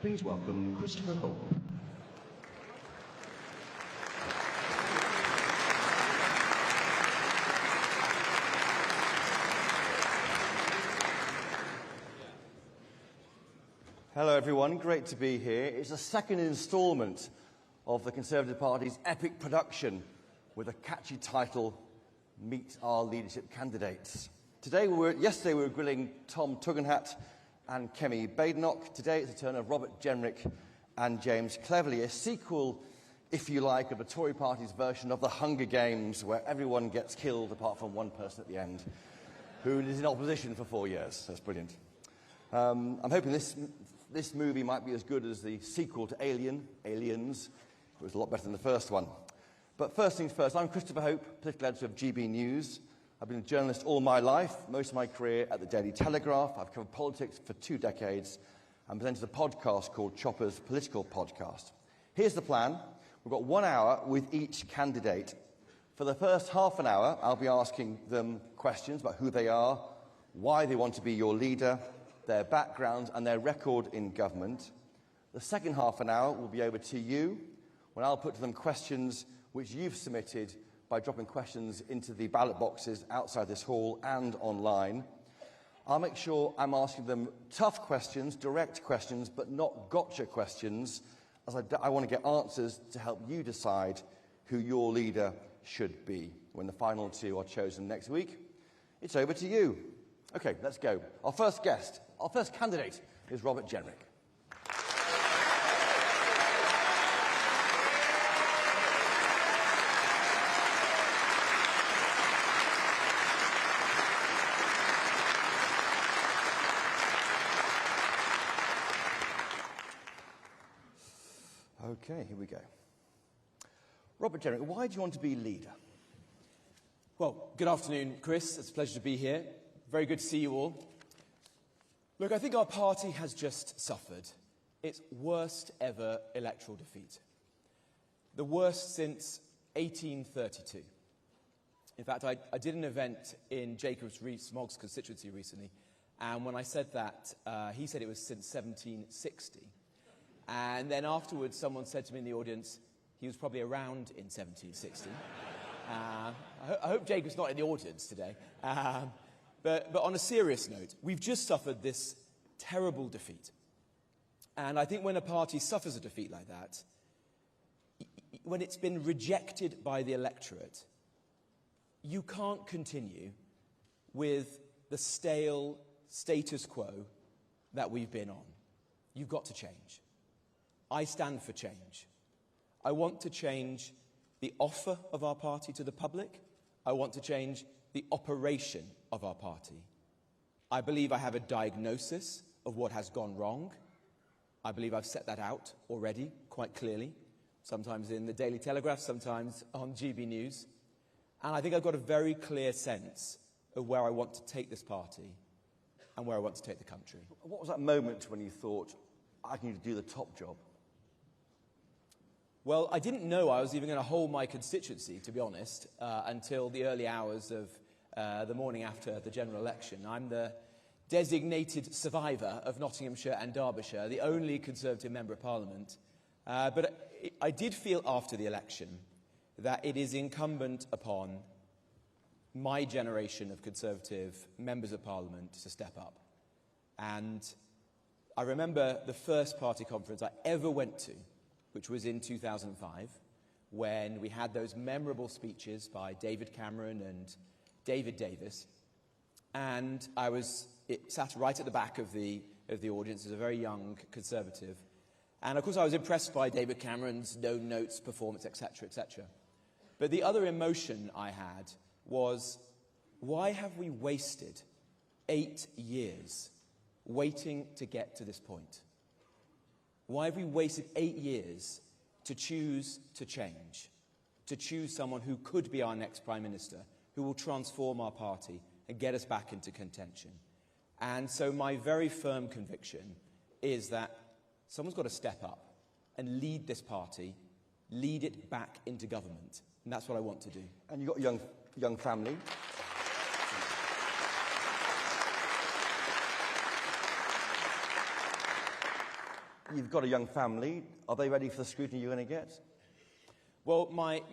Please welcome Christopher Hope. Hello everyone, great to be here. It's the second instalment of the Conservative Party's epic production with a catchy title, Meet Our Leadership Candidates. Yesterday we were grilling Tom Tugendhat and Kemi Badenoch. Today it's the turn of Robert Jenrick and James Cleverly, a sequel, if you like, of the Tory Party's version of the Hunger Games, where everyone gets killed apart from one person at the end, who is in opposition for 4 years. That's brilliant. I'm hoping this movie might be as good as the sequel to Aliens. It was a lot better than the first one. But first things first, I'm Christopher Hope, political editor of GB News. I've been a journalist all my life, most of my career at the Daily Telegraph. I've covered politics for 2 decades and presented a podcast called Chopper's Political Podcast. Here's the plan. We've got 1 hour with each candidate. For the first half an hour, I'll be asking them questions about who they are, why they want to be your leader, their background and their record in government. The second half an hour will be over to you, when I'll put to them questions which you've submitted by dropping questions into the ballot boxes outside this hall and online. I'll make sure I'm asking them tough questions, direct questions, but not gotcha questions, as I want to get answers to help you decide who your leader should be. When the final 2 are chosen next week, it's over to you. Okay, let's go. Our first candidate is Robert Jenrick. Okay, here we go. Robert Jenrick, why do you want to be leader? Well, good afternoon, Chris. It's a pleasure to be here. Very good to see you all. Look, I think our party has just suffered its worst ever electoral defeat. The worst since 1832. In fact, I did an event in Jacobs Rees-Mogg's constituency recently, and when I said that, he said it was since 1760. And then afterwards, someone said to me in the audience, he was probably around in 1760. I hope Jacob's not in the audience today. But on a serious note, we've just suffered this terrible defeat. And I think when a party suffers a defeat like that, when it's been rejected by the electorate, you can't continue with the stale status quo that we've been on. You've got to change. I stand for change. I want to change the offer of our party to the public. I want to change the operation of our party. I believe I have a diagnosis of what has gone wrong. I believe I've set that out already, quite clearly, sometimes in the Daily Telegraph, sometimes on GB News. And I think I've got a very clear sense of where I want to take this party and where I want to take the country. What was that moment when you thought, I need to do the top job? Well, I didn't know I was even going to hold my constituency, to be honest, until the early hours of the morning after the general election. I'm the designated survivor of Nottinghamshire and Derbyshire, the only Conservative Member of Parliament. But I did feel after the election that it is incumbent upon my generation of Conservative Members of Parliament to step up. And I remember the first party conference I ever went to, which was in 2005, when we had those memorable speeches by David Cameron and David Davis. And I sat right at the back of the audience as a very young Conservative. And of course I was impressed by David Cameron's no notes performance, etc., etc. But the other emotion I had was, why have we wasted 8 years waiting to get to this point? Why have we wasted 8 years to choose to change, to choose someone who could be our next Prime Minister, who will transform our party and get us back into contention? And so my very firm conviction is that someone's got to step up and lead this party, lead it back into government. And that's what I want to do. And you've got a young family. you've got a young family. Are they ready for the scrutiny you're going to get? Well,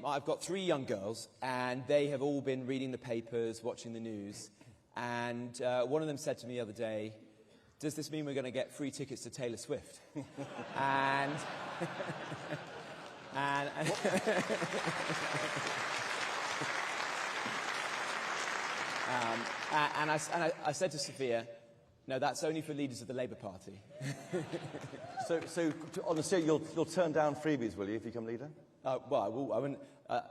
I've got 3 young girls, and they have all been reading the papers, watching the news. And one of them said to me the other day, "Does this mean we're going to get free tickets to Taylor Swift?" and and I said to Sophia, "No, that's only for leaders of the Labour Party." So on the series, you'll turn down freebies, will you, if you become leader? Well, I will. I wouldn't.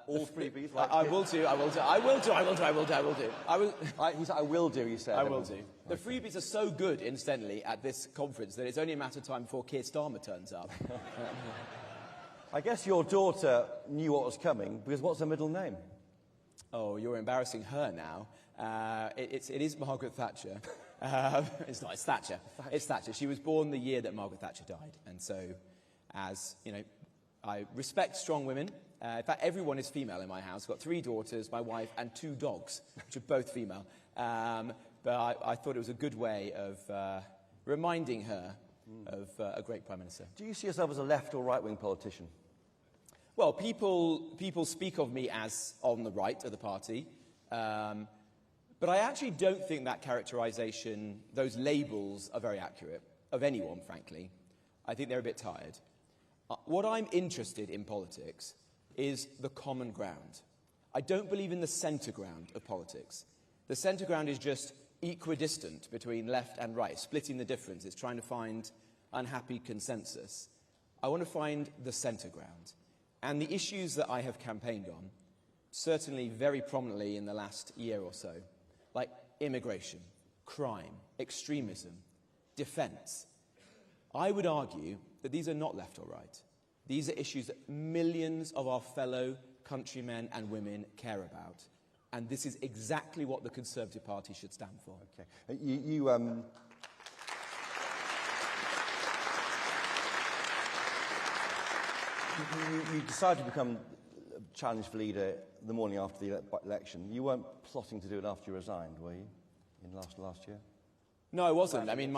All freebies? I will do. I will do. I will do. I will do. I will do. I will do. I will. He said, "I will do." You said. I will do. The freebies are so good, incidentally, at this conference that it's only a matter of time before Keir Starmer turns up. I guess your daughter knew what was coming, because what's her middle name? Oh, you're embarrassing her now. It is Margaret Thatcher. It's not. It's Thatcher. It's Thatcher. She was born the year that Margaret Thatcher died, and so, as you know, I respect strong women. In fact, everyone is female in my house. I've got 3 daughters, my wife, and 2 dogs, which are both female. But I thought it was a good way of reminding her of a great Prime Minister. Do you see yourself as a left or right-wing politician? Well, people speak of me as on the right of the party. But I actually don't think that characterisation, those labels, are very accurate, of anyone, frankly. I think they're a bit tired. What I'm interested in politics is the common ground. I don't believe in the centre ground of politics. The centre ground is just equidistant between left and right, splitting the difference. It's trying to find unhappy consensus. I want to find the centre ground. And the issues that I have campaigned on, certainly very prominently in the last year or so, like immigration, crime, extremism, defence, I would argue that these are not left or right. These are issues that millions of our fellow countrymen and women care about. And this is exactly what the Conservative Party should stand for. Okay. You decided to become challenge for leader the morning after the election. You weren't plotting to do it after you resigned, were you, in last year? No, I wasn't. I mean,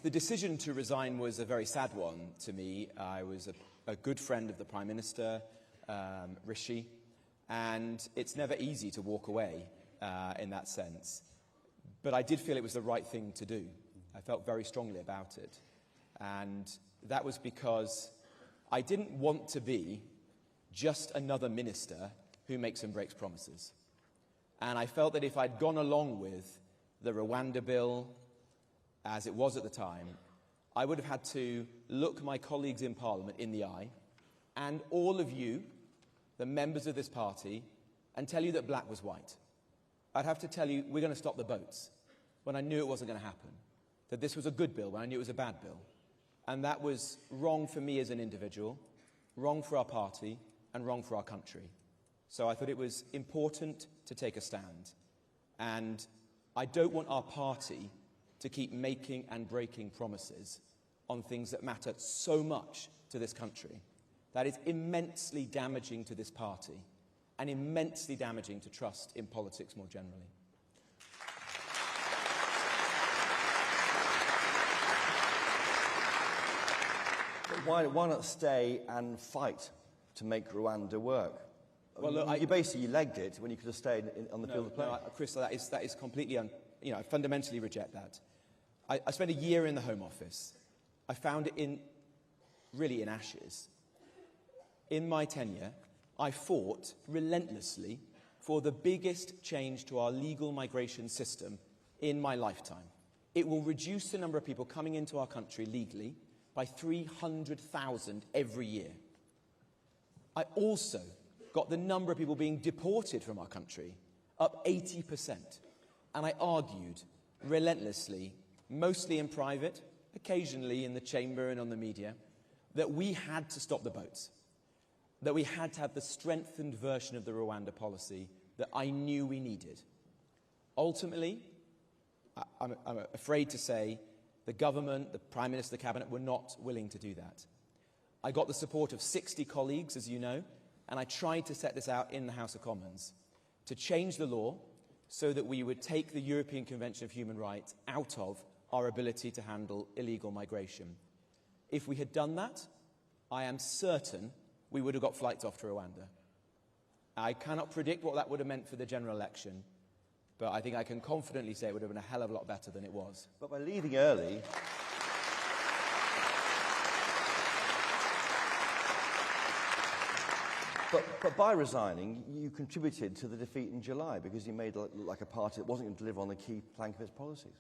the decision to resign was a very sad one to me. I was a good friend of the Prime Minister, Rishi, and it's never easy to walk away in that sense. But I did feel it was the right thing to do. I felt very strongly about it. And that was because I didn't want to be just another minister who makes and breaks promises. And I felt that if I'd gone along with the Rwanda bill, as it was at the time, I would have had to look my colleagues in Parliament in the eye, and all of you, the members of this party, and tell you that black was white. I'd have to tell you, we're going to stop the boats, when I knew it wasn't going to happen. That this was a good bill, when I knew it was a bad bill. And that was wrong for me as an individual, wrong for our party, and wrong for our country. So I thought it was important to take a stand. And I don't want our party to keep making and breaking promises on things that matter so much to this country. That is immensely damaging to this party and immensely damaging to trust in politics more generally. But why not stay and fight to make Rwanda work? Well, look, you basically legged it when you could have stayed on the field of play. No, Chris, that is completely, I fundamentally reject that. I spent a year in the Home Office. I found it really in ashes. In my tenure, I fought relentlessly for the biggest change to our legal migration system in my lifetime. It will reduce the number of people coming into our country legally by 300,000 every year. I also got the number of people being deported from our country up 80%. And I argued relentlessly, mostly in private, occasionally in the chamber and on the media, that we had to stop the boats, that we had to have the strengthened version of the Rwanda policy that I knew we needed. Ultimately, I'm afraid to say, the government, the Prime Minister, the Cabinet were not willing to do that. I got the support of 60 colleagues, as you know, and I tried to set this out in the House of Commons to change the law so that we would take the European Convention of Human Rights out of our ability to handle illegal migration. If we had done that, I am certain we would have got flights off to Rwanda. I cannot predict what that would have meant for the general election, but I think I can confidently say it would have been a hell of a lot better than it was. But by leaving early... But by resigning, you contributed to the defeat in July because you made it look like a party that wasn't going to deliver on the key plank of its policies.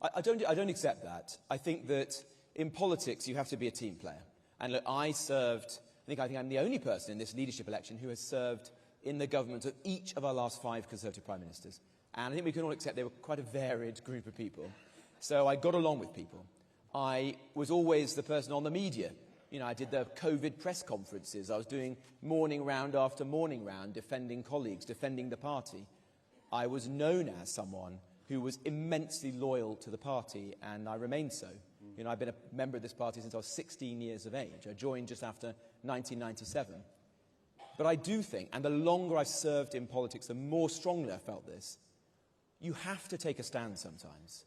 I don't accept that. I think that in politics you have to be a team player. And look, I think I'm the only person in this leadership election who has served in the government of each of our last 5 Conservative Prime Ministers. And I think we can all accept they were quite a varied group of people. So I got along with people. I was always the person on the media. You know, I did the COVID press conferences. I was doing morning round after morning round, defending colleagues, defending the party. I was known as someone who was immensely loyal to the party, and I remain so. You know, I've been a member of this party since I was 16 years of age. I joined just after 1997. But I do think, and the longer I've served in politics, the more strongly I felt this, you have to take a stand sometimes.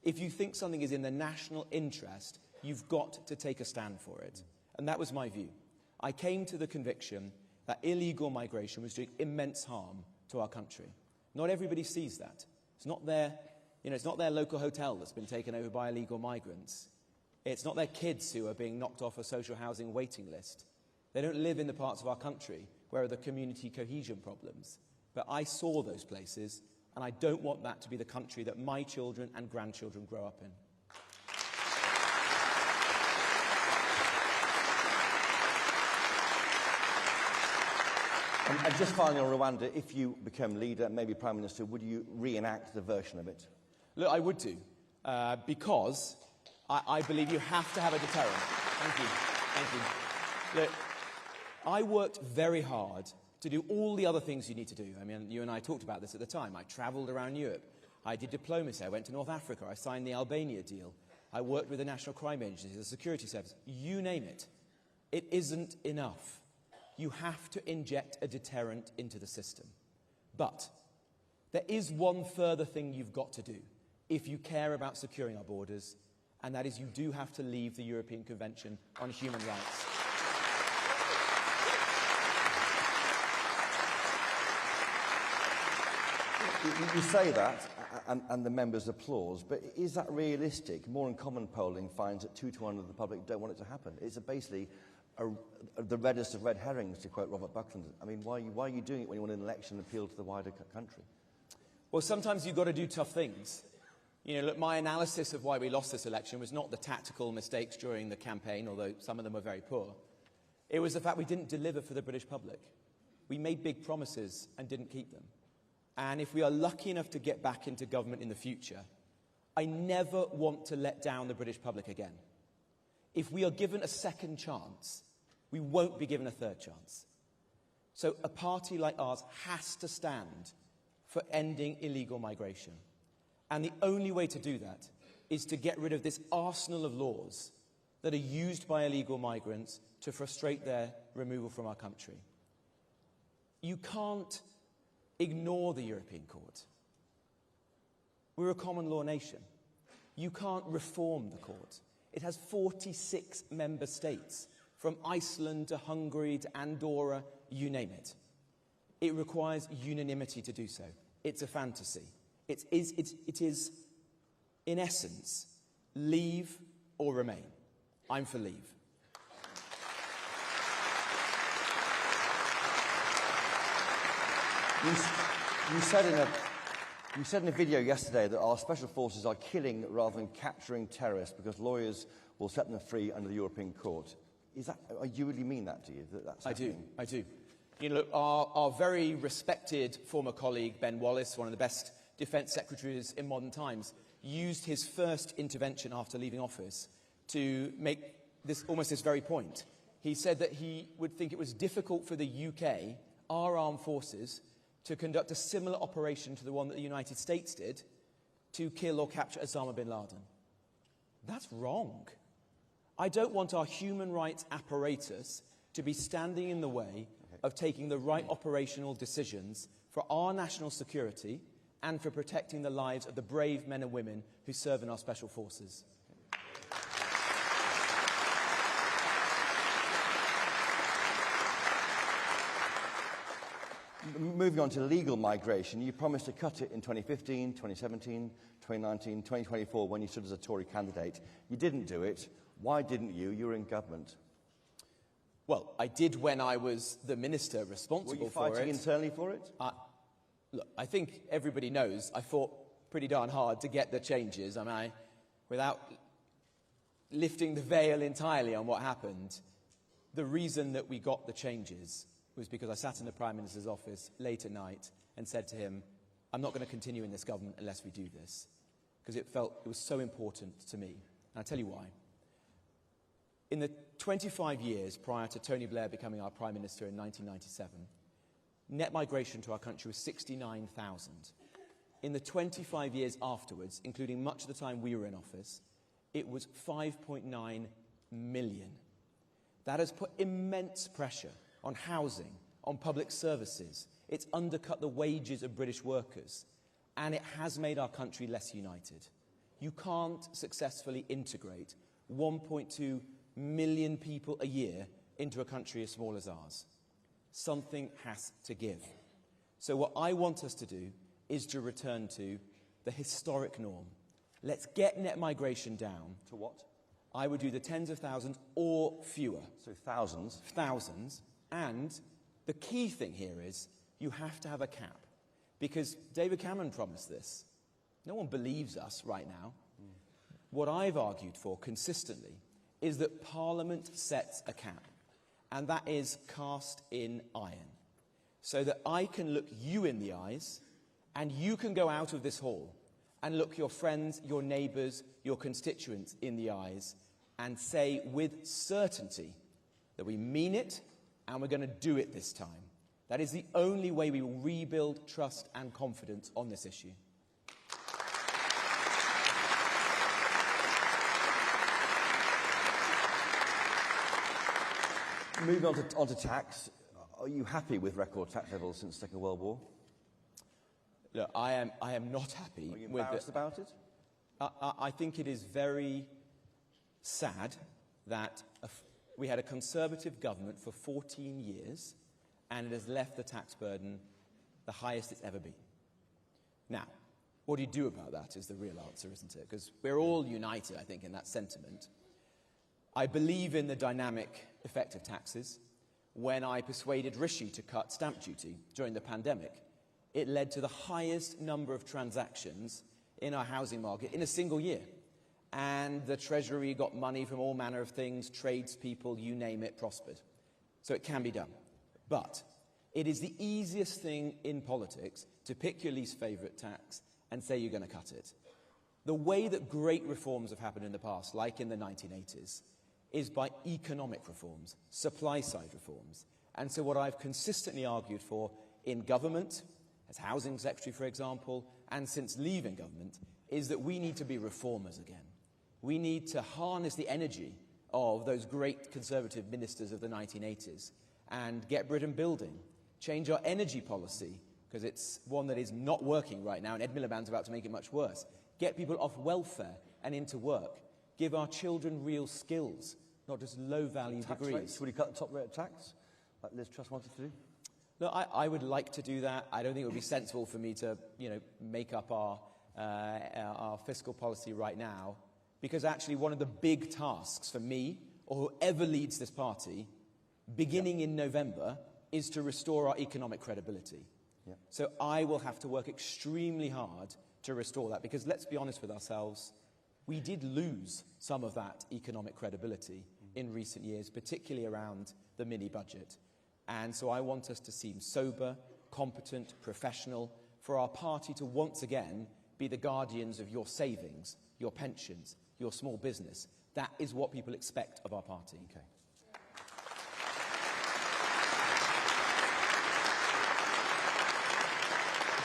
If you think something is in the national interest, you've got to take a stand for it. And that was my view. I came to the conviction that illegal migration was doing immense harm to our country. Not everybody sees that. It's not their, it's not their local hotel that's been taken over by illegal migrants. It's not their kids who are being knocked off a social housing waiting list. They don't live in the parts of our country where are the community cohesion problems. But I saw those places, and I don't want that to be the country that my children and grandchildren grow up in. And just finally on Rwanda, if you become leader, maybe Prime Minister, would you reenact the version of it? Look, I would do, because I believe you have to have a deterrent. Thank you. Thank you. Look, I worked very hard to do all the other things you need to do. I mean, you and I talked about this at the time. I travelled around Europe. I did diplomacy. I went to North Africa. I signed the Albania deal. I worked with the National Crime Agency, the Security Service. You name it. It isn't enough. You have to inject a deterrent into the system. But there is one further thing you've got to do if you care about securing our borders, and that is you do have to leave the European Convention on Human Rights. You say that, and the members applause, but is that realistic? More in Common polling finds that 2 to 1 of the public don't want it to happen. It's basically the reddest of red herrings, to quote Robert Buckland. I mean, why are you doing it when you want an election appeal to the wider country? Well, sometimes you've got to do tough things. You know, look, my analysis of why we lost this election was not the tactical mistakes during the campaign, although some of them were very poor. It was the fact we didn't deliver for the British public. We made big promises and didn't keep them. And if we are lucky enough to get back into government in the future, I never want to let down the British public again. If we are given a second chance, we won't be given a third chance. So a party like ours has to stand for ending illegal migration. And the only way to do that is to get rid of this arsenal of laws that are used by illegal migrants to frustrate their removal from our country. You can't ignore the European Court. We're a common law nation. You can't reform the court. It has 46 member states, from Iceland to Hungary to Andorra, you name it. It requires unanimity to do so. It's a fantasy. It is, in essence, leave or remain. I'm for leave. You said in a video yesterday that our special forces are killing rather than capturing terrorists because lawyers will set them free under the European Court. You really mean that, do you? I do. You know, look, our very respected former colleague, Ben Wallace, one of the best defence secretaries in modern times, used his first intervention after leaving office to make almost this very point. He said that he would think it was difficult for the UK, our armed forces, to conduct a similar operation to the one that the United States did to kill or capture Osama bin Laden. That's wrong. I don't want our human rights apparatus to be standing in the way of taking the right operational decisions for our national security and for protecting the lives of the brave men and women who serve in our special forces. Moving on to legal migration, you promised to cut it in 2015, 2017, 2019, 2024 when you stood as a Tory candidate. You didn't do it. Why didn't you? You were in government. Well, I did when I was the minister responsible for it. Were you fighting internally for it? Look, I think everybody knows I fought pretty darn hard to get the changes. I mean, without lifting the veil entirely on what happened, the reason that we got the changes was because I sat in the Prime Minister's office late at night and said to him, I'm not going to continue in this government unless we do this, because it was so important to me. And I'll tell you why. In the 25 years prior to Tony Blair becoming our Prime Minister in 1997, net migration to our country was 69,000. In the 25 years afterwards, including much of the time we were in office, it was 5.9 million. That has put immense pressure on housing, on public services. It's undercut the wages of British workers, and it has made our country less united. You can't successfully integrate 1.2 million people a year into a country as small as ours. Something has to give. So what I want us to do is to return to the historic norm. Let's get net migration down. To what? I would do the tens of thousands or fewer. So thousands? Thousands. And the key thing here is you have to have a cap. Because David Cameron promised this. No one believes us right now. What I've argued for consistently is that Parliament sets a cap. And that is cast in iron. So that I can look you in the eyes and you can go out of this hall and look your friends, your neighbours, your constituents in the eyes and say with certainty that we mean it and we're going to do it this time. That is the only way we will rebuild trust and confidence on this issue. Moving on to tax, are you happy with record tax levels since the Second World War? Look, I am not happy. Are you embarrassed about it? I think it is very sad that we had a Conservative government for 14 years and it has left the tax burden the highest it's ever been. Now, what do you do about that is the real answer, isn't it? Because we're all united, I think, in that sentiment. I believe in the dynamic effect of taxes. When I persuaded Rishi to cut stamp duty during the pandemic, it led to the highest number of transactions in our housing market in a single year. And the Treasury got money from all manner of things, tradespeople, you name it, prospered. So it can be done. But it is the easiest thing in politics to pick your least favourite tax and say you're going to cut it. The way that great reforms have happened in the past, like in the 1980s, is by economic reforms, supply-side reforms. And so what I've consistently argued for in government, as Housing Secretary, for example, and since leaving government, is that we need to be reformers again. We need to harness the energy of those great Conservative ministers of the 1980s and get Britain building, change our energy policy, because it's one that is not working right now, and Ed Miliband's about to make it much worse. Get people off welfare and into work. Give our children real skills, not just low-value degrees. Rates. Would you cut the top rate of tax, like Liz Truss wanted to do? Look, I would like to do that. I don't think it would be sensible for me to, make up our fiscal policy right now, because actually one of the big tasks for me, or whoever leads this party, beginning in November, is to restore our economic credibility. Yeah. So I will have to work extremely hard to restore that, because let's be honest with ourselves, we did lose some of that economic credibility in recent years, particularly around the mini-budget. And so I want us to seem sober, competent, professional, for our party to once again be the guardians of your savings, your pensions, your small business. That is what people expect of our party. Okay.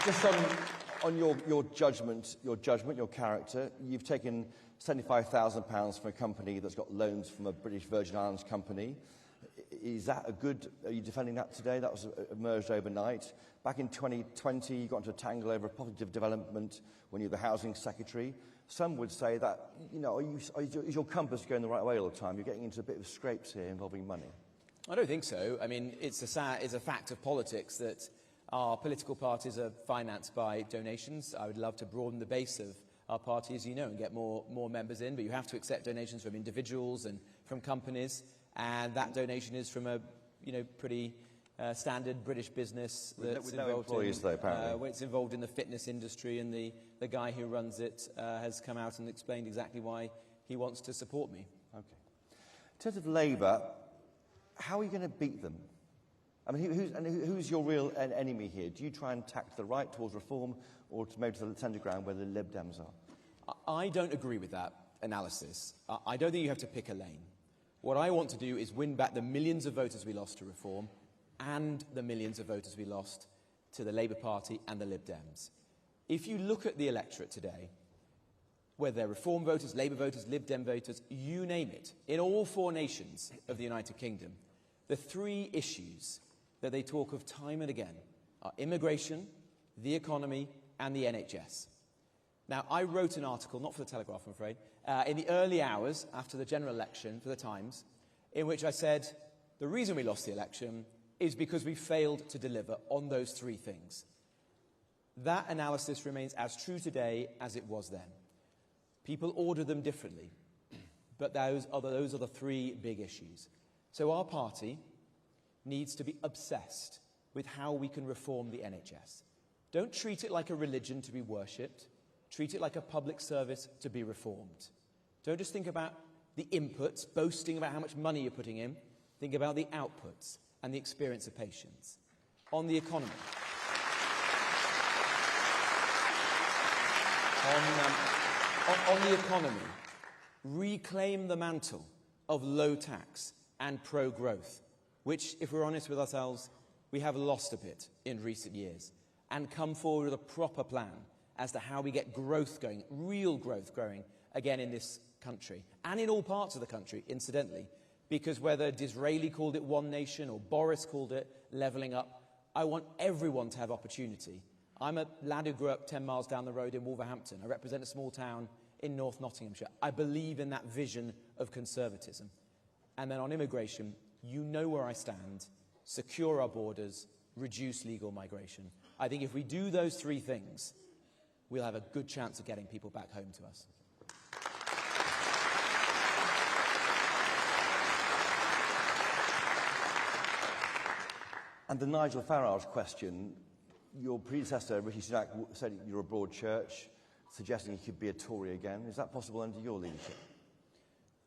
Just on your judgment, your character, you've taken £75,000 from a company that's got loans from a British Virgin Islands company. Is that are you defending that today? That was emerged overnight. Back in 2020, you got into a tangle over a positive development when you were the Housing Secretary. Some would say that, is your compass going the right way all the time? You're getting into a bit of scrapes here involving money. I don't think so. I mean, it's a fact of politics that Our political parties are financed by donations. I would love to broaden the base of our party, as you know, and get more members in, but you have to accept donations from individuals and from companies, and that donation is from a pretty standard British business that's it's involved in the fitness industry, and the guy who runs it has come out and explained exactly why he wants to support me. Okay. In terms of Labour, how are you going to beat them? I mean, who's your real enemy here? Do you try and tack to the right towards reform, or to maybe to the centre ground where the Lib Dems are? I don't agree with that analysis. I don't think you have to pick a lane. What I want to do is win back the millions of voters we lost to reform and the millions of voters we lost to the Labour Party and the Lib Dems. If you look at the electorate today, whether they're reform voters, Labour voters, Lib Dem voters, you name it, in all 4 nations of the United Kingdom, the 3 issues that they talk of time and again are immigration, the economy, and the NHS. Now, I wrote an article, not for the Telegraph, I'm afraid, in the early hours after the general election for the Times, in which I said the reason we lost the election is because we failed to deliver on those 3 things. That analysis remains as true today as it was then. People order them differently, but those are the 3 big issues. So our party needs to be obsessed with how we can reform the NHS. Don't treat it like a religion to be worshipped. Treat it like a public service to be reformed. Don't just think about the inputs, boasting about how much money you're putting in. Think about the outputs and the experience of patients. On the economy. On the economy, reclaim the mantle of low tax and pro-growth, which, if we're honest with ourselves, we have lost a bit in recent years, and come forward with a proper plan as to how we get growth going, real growth growing, again in this country, and in all parts of the country, incidentally, because whether Disraeli called it one nation or Boris called it levelling up, I want everyone to have opportunity. I'm a lad who grew up 10 miles down the road in Wolverhampton. I represent a small town in North Nottinghamshire. I believe in that vision of conservatism. And then on immigration, you know where I stand. Secure our borders, reduce legal migration. I think if we do those 3 things, we'll have a good chance of getting people back home to us. And the Nigel Farage question, your predecessor, Rishi Sunak, said you're a broad church, suggesting he could be a Tory again. Is that possible under your leadership?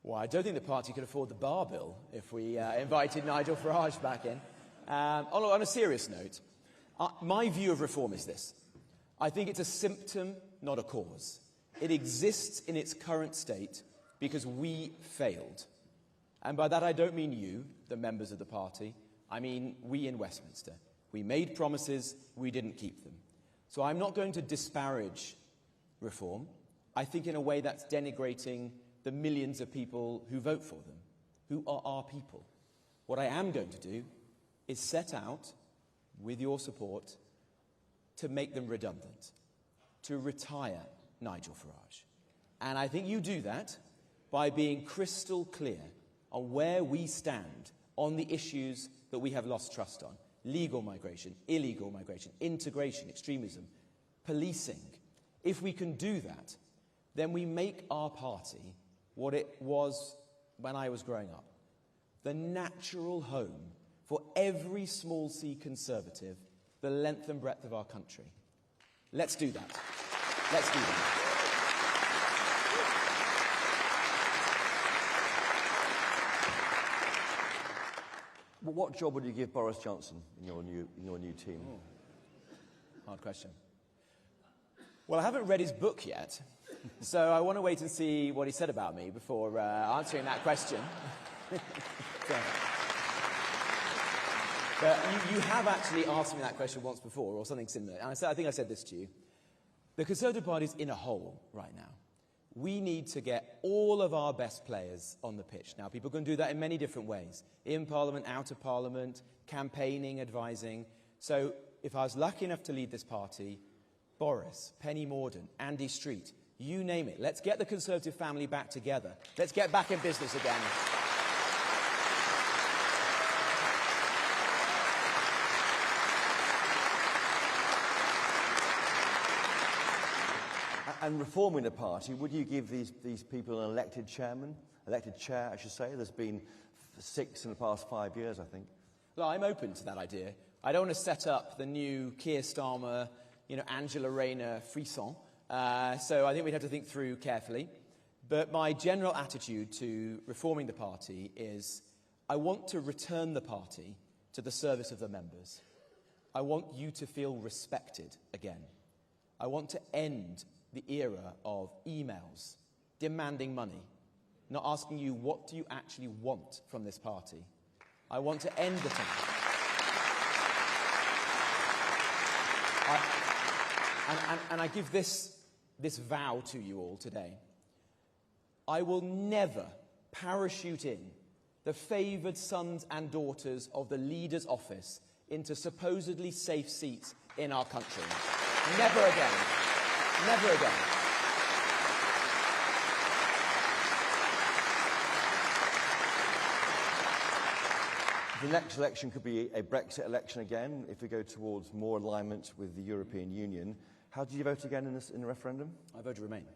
Well, I don't think the party could afford the bar bill if we invited Nigel Farage back in. On a serious note, my view of reform is this. I think it's a symptom, not a cause. It exists in its current state because we failed. And by that I don't mean you, the members of the party. I mean we in Westminster. We made promises, we didn't keep them. So I'm not going to disparage reform. I think in a way that's denigrating the millions of people who vote for them, who are our people. What I am going to do is set out, with your support, to make them redundant, to retire Nigel Farage. And I think you do that by being crystal clear on where we stand on the issues that we have lost trust on. Legal migration, illegal migration, integration, extremism, policing. If we can do that, then we make our party what it was when I was growing up. The natural home for every small C Conservative, the length and breadth of our country. Let's do that. Let's do that. Well, what job would you give Boris Johnson in your new team? Oh. Hard question. Well, I haven't read his book yet, so I want to wait and see what he said about me before answering that question. But you have actually asked me that question once before, or something similar, and I think I said this to you. The Conservative Party is in a hole right now. We need to get all of our best players on the pitch. Now, people can do that in many different ways. In Parliament, out of Parliament, campaigning, advising. So, if I was lucky enough to lead this party, Boris, Penny Mordaunt, Andy Street, you name it. Let's get the Conservative family back together. Let's get back in business again. And reforming the party, would you give these people an elected chair, I should say? There's been 6 in the past 5 years, I think. Well, I'm open to that idea. I don't want to set up the new Keir Starmer, Angela Rayner frisson. So I think we'd have to think through carefully. But my general attitude to reforming the party is I want to return the party to the service of the members. I want you to feel respected again. I want to end the era of emails demanding money, not asking you what do you actually want from this party. I want to end the time. And I give this vow to you all today. I will never parachute in the favoured sons and daughters of the leader's office into supposedly safe seats in our country. Never again. Never again. The next election could be a Brexit election again, if we go towards more alignment with the European Union. How did you vote again in the referendum? I voted Remain.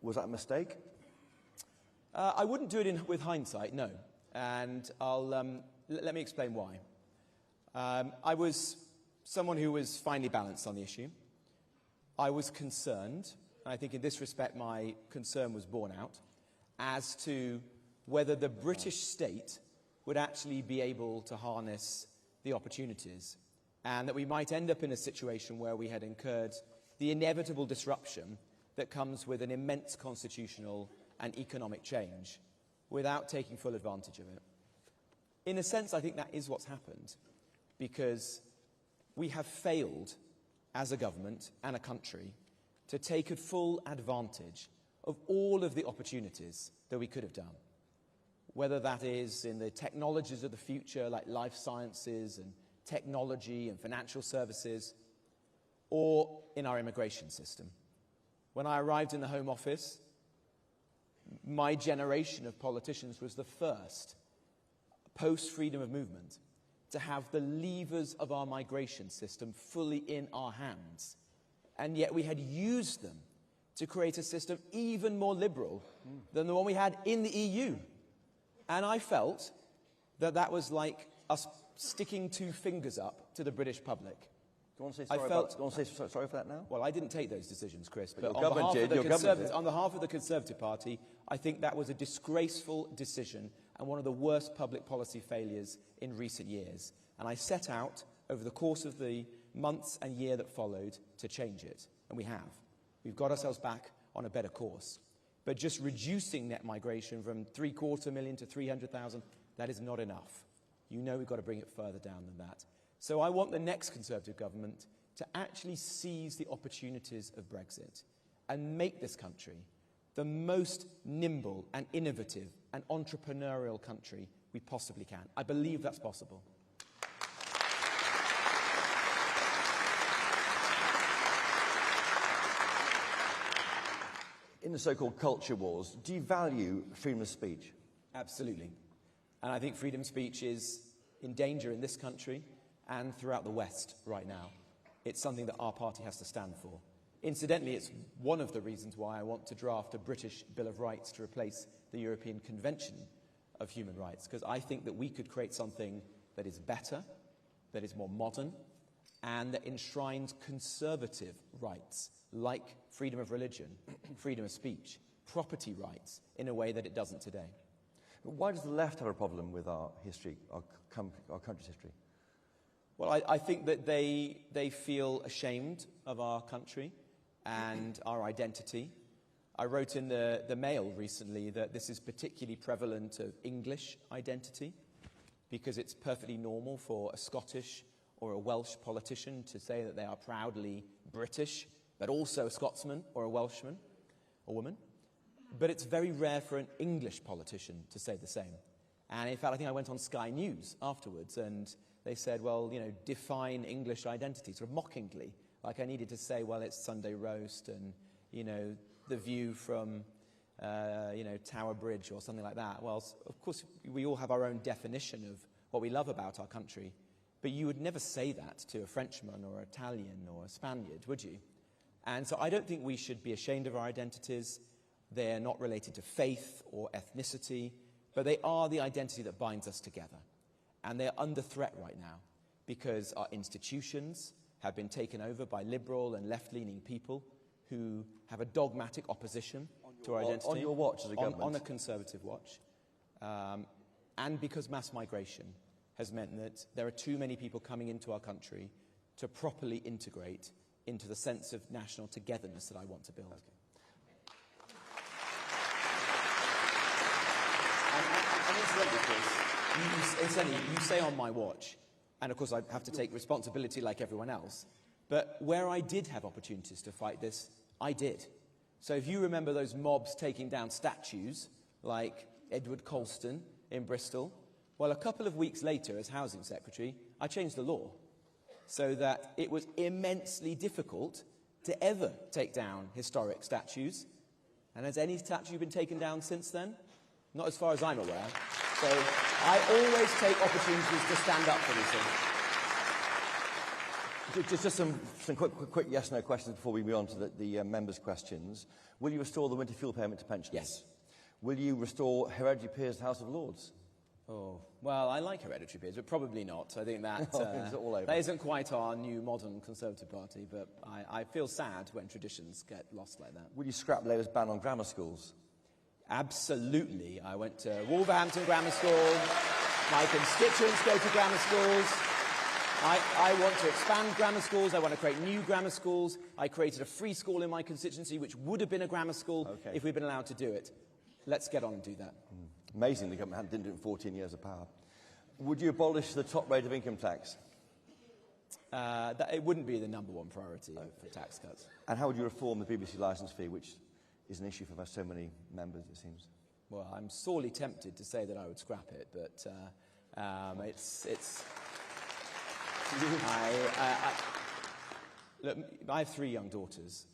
Was that a mistake? I wouldn't do it with hindsight, no. And let me explain why. I was someone who was finely balanced on the issue. I was concerned, and I think in this respect my concern was borne out, as to whether the British state would actually be able to harness the opportunities, and that we might end up in a situation where we had incurred the inevitable disruption that comes with an immense constitutional and economic change without taking full advantage of it. In a sense, I think that is what's happened, because we have failed as a government and a country to take a full advantage of all of the opportunities that we could have done, whether that is in the technologies of the future like life sciences and technology and financial services, or in our immigration system. When I arrived in the Home Office, my generation of politicians was the first, post-freedom of movement, to have the levers of our migration system fully in our hands. And yet we had used them to create a system even more liberal than the one we had in the EU. And I felt that that was like us sticking 2 fingers up to the British public. Do you want to say sorry for that now? Well, I didn't take those decisions, Chris. But on behalf of the Conservative Party, I think that was a disgraceful decision and one of the worst public policy failures in recent years. And I set out over the course of the months and year that followed to change it. And we have. We've got ourselves back on a better course. But just reducing net migration from 750,000 to 300,000, that is not enough. You know we've got to bring it further down than that. So I want the next Conservative government to actually seize the opportunities of Brexit and make this country the most nimble and innovative and entrepreneurial country we possibly can. I believe that's possible. In the so-called culture wars, do you value freedom of speech? Absolutely. And I think freedom of speech is in danger in this country and throughout the West right now. It's something that our party has to stand for. Incidentally, it's one of the reasons why I want to draft a British Bill of Rights to replace the European Convention of Human Rights, because I think that we could create something that is better, that is more modern, and that enshrines conservative rights like freedom of religion, freedom of speech, property rights, in a way that it doesn't today. Why does the left have a problem with our history, our country's history? Well, I think that they feel ashamed of our country and our identity. I wrote in the Mail recently that this is particularly prevalent of English identity, because it's perfectly normal for a Scottish or a Welsh politician to say that they are proudly British, but also a Scotsman or a Welshman or woman. But it's very rare for an English politician to say the same. And in fact, I think I went on Sky News afterwards and they said, well, define English identity, sort of mockingly. Like I needed to say, well, it's Sunday roast and, the view from, Tower Bridge or something like that. Well, of course, we all have our own definition of what we love about our country. But you would never say that to a Frenchman or an Italian or a Spaniard, would you? And so I don't think we should be ashamed of our identities. They're not related to faith or ethnicity, but they are the identity that binds us together. And they're under threat right now because our institutions have been taken over by liberal and left-leaning people who have a dogmatic opposition to our identity. On your watch as a government? On a Conservative watch. And because mass migration has meant that there are too many people coming into our country to properly integrate into the sense of national togetherness that I want to build. Okay. And it's really, you say on my watch, and of course I have to take responsibility like everyone else, but where I did have opportunities to fight this, I did. So if you remember those mobs taking down statues, like Edward Colston in Bristol, well, a couple of weeks later, as Housing Secretary, I changed the law so that it was immensely difficult to ever take down historic statues. And has any statue been taken down since then? Not as far as I'm aware. So I always take opportunities to stand up for these things. Just some quick yes-no questions before we move on to the members' questions. Will you restore the winter fuel payment to pensioners? Yes. Will you restore hereditary peers to the House of Lords? Oh, well, I like hereditary peers, but probably not. I think that, that isn't quite our new modern Conservative Party, but I feel sad when traditions get lost like that. Will you scrap Labour's ban on grammar schools? Absolutely. I went to Wolverhampton Grammar School. My constituents go to grammar schools. I want to expand grammar schools. I want to create new grammar schools. I created a free school in my constituency, which would have been a grammar school if we'd been allowed to do it. Let's get on and do that. Amazing the government didn't do it in 14 years of power. Would you abolish the top rate of income tax? It wouldn't be the #1 priority for tax cuts. And how would you reform the BBC licence fee, which is an issue for so many members, it seems? Well, I'm sorely tempted to say that I would scrap it, but look, I have 3 young daughters.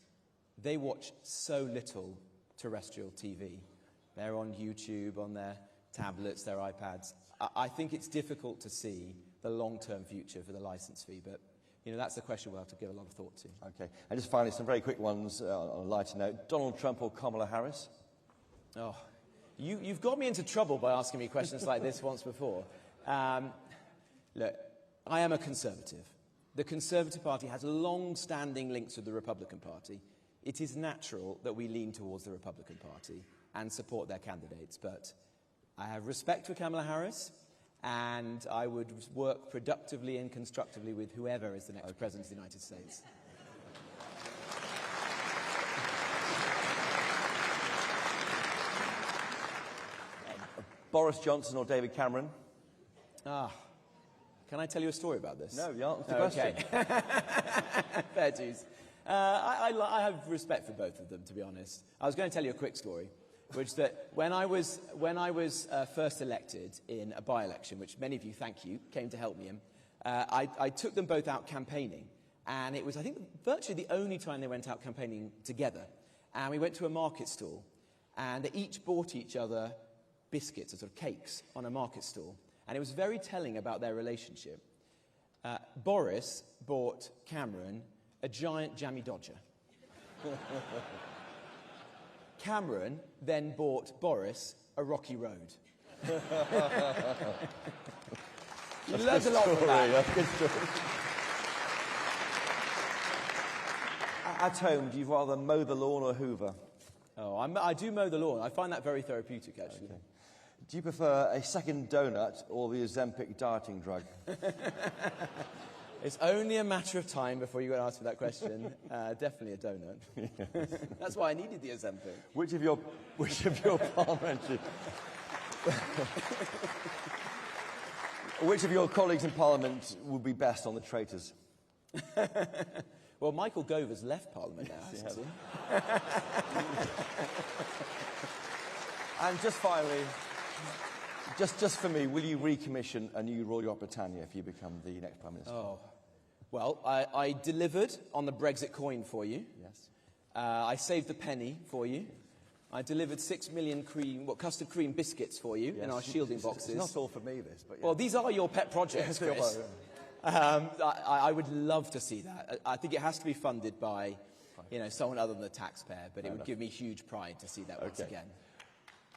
They watch so little terrestrial TV. They're on YouTube, on their tablets, their iPads. I think it's difficult to see the long-term future for the licence fee, but that's the question we'll have to give a lot of thought to. Okay. And just finally, some very quick ones on a lighter note. Donald Trump or Kamala Harris? Oh, you've got me into trouble by asking me questions like this once before. Look, I am a Conservative. The Conservative Party has long-standing links with the Republican Party. It is natural that we lean towards the Republican Party and support their candidates, but I have respect for Kamala Harris, and I would work productively and constructively with whoever is the next President of the United States. Boris Johnson or David Cameron? Can I tell you a story about this? No, the answer to the question. Fair dues. I have respect for both of them, to be honest. I was going to tell you a quick story, which that when I was first elected in a by-election, which many of you, thank you, came to help me in, I took them both out campaigning, and it was, I think, virtually the only time they went out campaigning together. And we went to a market stall, and they each bought each other biscuits, or sort of cakes, on a market stall. And it was very telling about their relationship. Boris bought Cameron a giant jammy Dodger. Cameron then bought Boris a rocky road. You learned a lot from that. That's a good story. At home, do you rather mow the lawn or hoover? Oh, I do mow the lawn. I find that very therapeutic, actually. Okay. Do you prefer a second donut or the Ozempic dieting drug? It's only a matter of time before you go and ask me that question. Definitely a donut. Yes. That's why I needed the Ozempic. Which of your parliamentary... Which of your colleagues in Parliament would be best on the traitors? Well, Michael Gover's left Parliament now, hasn't he? And just finally, just for me, will you recommission a new Royal Britannia if you become the next Prime Minister? Oh, well, I delivered on the Brexit coin for you. Yes. I saved the penny for you. I delivered 6 million custard cream biscuits for you in our shielding boxes. It's not all for me, this, but yeah. Well, these are your pet projects, Chris. I would love to see that. I think it has to be funded by someone other than the taxpayer, but it would give me huge pride to see that once again.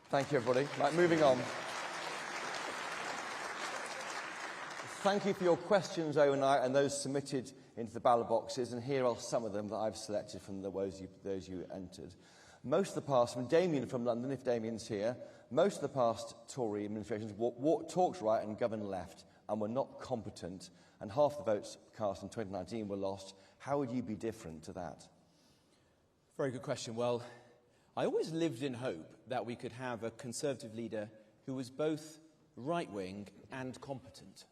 Thank you, everybody. Right, moving on. Thank you for your questions overnight and those submitted into the ballot boxes, and here are some of them that I've selected from those you entered. Most of the past, from Damien from London, if Damien's here, most of the past Tory administrations talked right and governed left and were not competent, and half the votes cast in 2019 were lost. How would you be different to that? Very good question. Well, I always lived in hope that we could have a Conservative leader who was both right-wing and competent.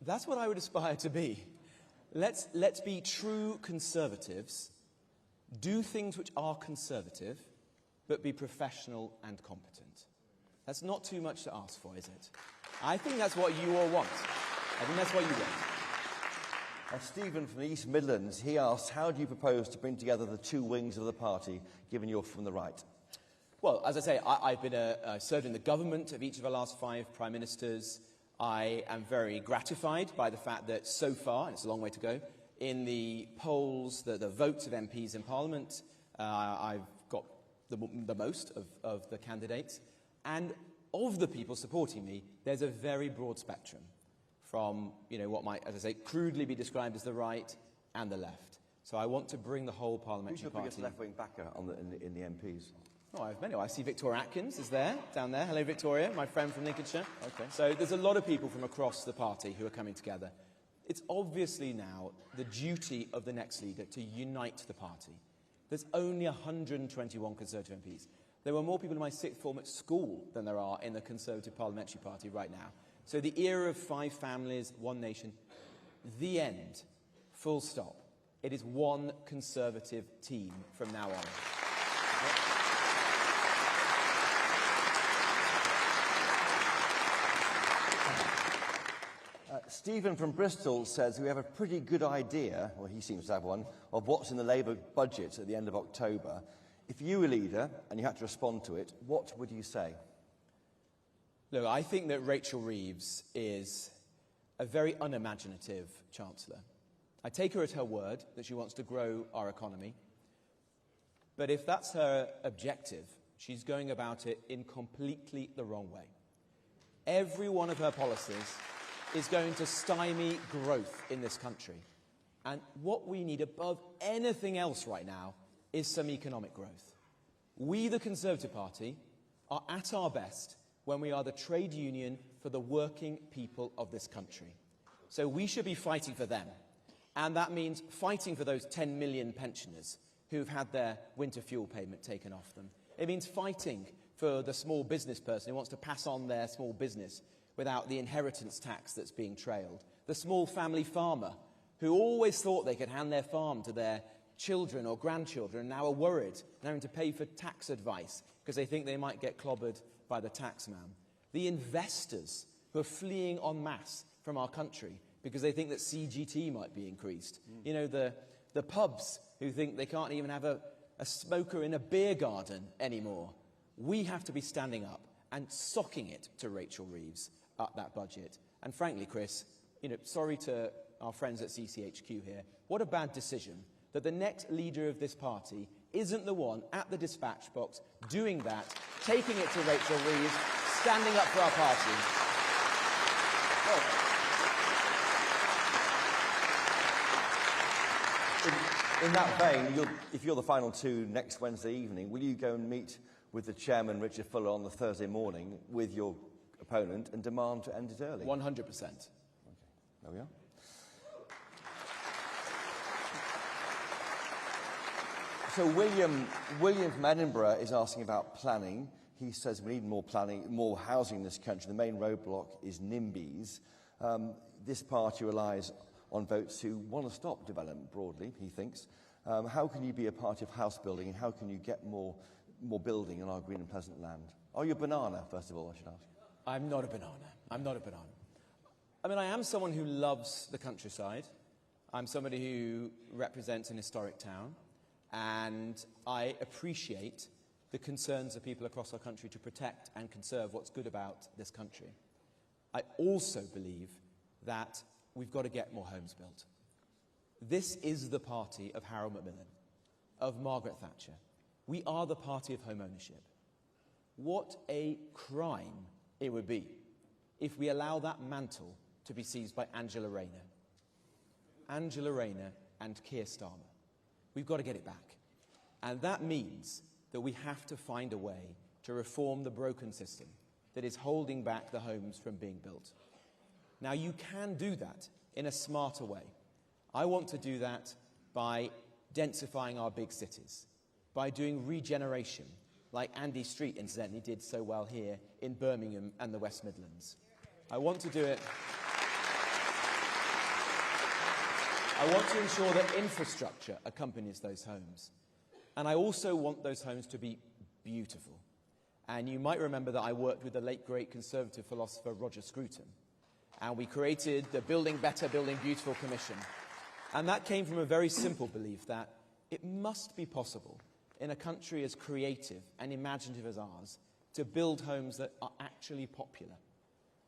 That's what I would aspire to be. Let's be true Conservatives, do things which are conservative, but be professional and competent. That's not too much to ask for, is it? I think that's what you all want. I think that's what you want. Stephen from the East Midlands, he asks, how do you propose to bring together the two wings of the party, given you're from the right? Well, as I say, I've been served in the government of each of our last 5 prime ministers. I am very gratified by the fact that so far, and it's a long way to go, in the polls, the votes of MPs in Parliament, I've got the most of the candidates. And of the people supporting me, there's a very broad spectrum from what might, as I say, crudely be described as the right and the left. So I want to bring the whole parliamentary party. Who's your biggest left-wing backer in the MPs? Oh, I have many. I see Victoria Atkins is there, down there. Hello, Victoria, my friend from Lincolnshire. Okay. So there's a lot of people from across the party who are coming together. It's obviously now the duty of the next leader to unite the party. There's only 121 Conservative MPs. There were more people in my 6th form at school than there are in the Conservative Parliamentary Party right now. So the era of 5 families, 1 nation, the end, full stop. It is one Conservative team from now on. Stephen from Bristol says we have a pretty good idea, or he seems to have one, of what's in the Labour budget at the end of October. If you were leader and you had to respond to it, what would you say? Look, I think that Rachel Reeves is a very unimaginative Chancellor. I take her at her word that she wants to grow our economy. But if that's her objective, she's going about it in completely the wrong way. Every one of her policies is going to stymie growth in this country. And what we need above anything else right now is some economic growth. We, the Conservative Party, are at our best when we are the trade union for the working people of this country. So we should be fighting for them. And that means fighting for those 10 million pensioners who've had their winter fuel payment taken off them. It means fighting for the small business person who wants to pass on their small business without the inheritance tax that's being trailed. The small family farmer who always thought they could hand their farm to their children or grandchildren and now are worried and having to pay for tax advice because they think they might get clobbered by the tax man. The investors who are fleeing en masse from our country because they think that CGT might be increased. The pubs who think they can't even have a smoker in a beer garden anymore. We have to be standing up and socking it to Rachel Reeves at that budget. And frankly, Chris, sorry to our friends at CCHQ here, what a bad decision that the next leader of this party isn't the one at the dispatch box doing that, taking it to Rachel Reeves, standing up for our party. In that vein, if you're the final 2 next Wednesday evening, will you go and meet with the chairman, Richard Fuller, on the Thursday morning with your opponent and demand to end it early? 100%. Okay, there we are. So William from Edinburgh is asking about planning. He says we need more planning, more housing in this country. The main roadblock is NIMBYs. This party relies on votes who want to stop development broadly, he thinks. How can you be a party of house building, and how can you get more building on our green and pleasant land? Are you a banana, first of all, I should ask? I'm not a banana. I'm not a banana. I mean, I am someone who loves the countryside. I'm somebody who represents an historic town. And I appreciate the concerns of people across our country to protect and conserve what's good about this country. I also believe that we've got to get more homes built. This is the party of Harold Macmillan, of Margaret Thatcher. We are the party of home ownership. What a crime it would be if we allow that mantle to be seized by Angela Rayner. Angela Rayner and Keir Starmer. We've got to get it back. And that means that we have to find a way to reform the broken system that is holding back the homes from being built. Now, you can do that in a smarter way. I want to do that by densifying our big cities, by doing regeneration, like Andy Street, incidentally, did so well here in Birmingham and the West Midlands. I want to do it. I want to ensure that infrastructure accompanies those homes. And I also want those homes to be beautiful. And you might remember that I worked with the late, great Conservative philosopher Roger Scruton. And we created the Building Better, Building Beautiful Commission. And that came from a very simple belief that it must be possible in a country as creative and imaginative as ours to build homes that are actually popular,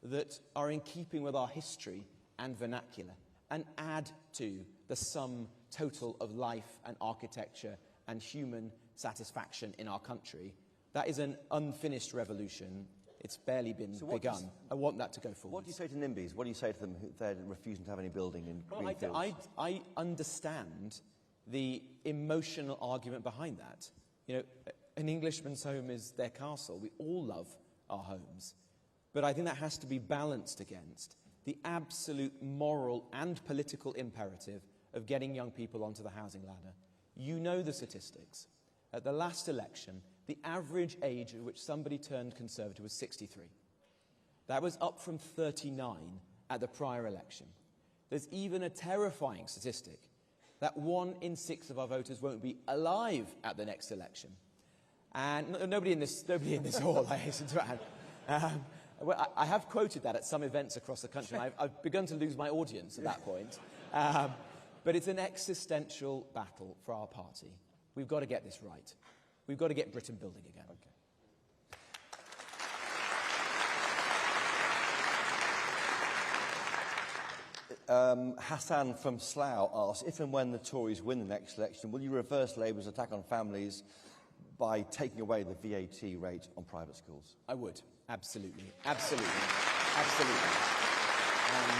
that are in keeping with our history and vernacular, and add to the sum total of life and architecture and human satisfaction in our country. That is an unfinished revolution. It's barely been begun. I want that to go forward. What do you say to NIMBYs? What do you say to them who they're refusing to have any building in green fields? I understand the emotional argument behind that. You know, an Englishman's home is their castle. We all love our homes. But I think that has to be balanced against the absolute moral and political imperative of getting young people onto the housing ladder. You know the statistics. At the last election, the average age at which somebody turned Conservative was 63. That was up from 39 at the prior election. There's even a terrifying statistic that 1 in 6 of our voters won't be alive at the next election. And nobody in this hall, I hasten to add. Well, I have quoted that at some events across the country. I've begun to lose my audience at that point. But it's an existential battle for our party. We've got to get this right. We've got to get Britain building again. Okay. Hassan from Slough asks, if and when the Tories win the next election, will you reverse Labour's attack on families by taking away the VAT rate on private schools? I would. Absolutely. Absolutely. Absolutely. And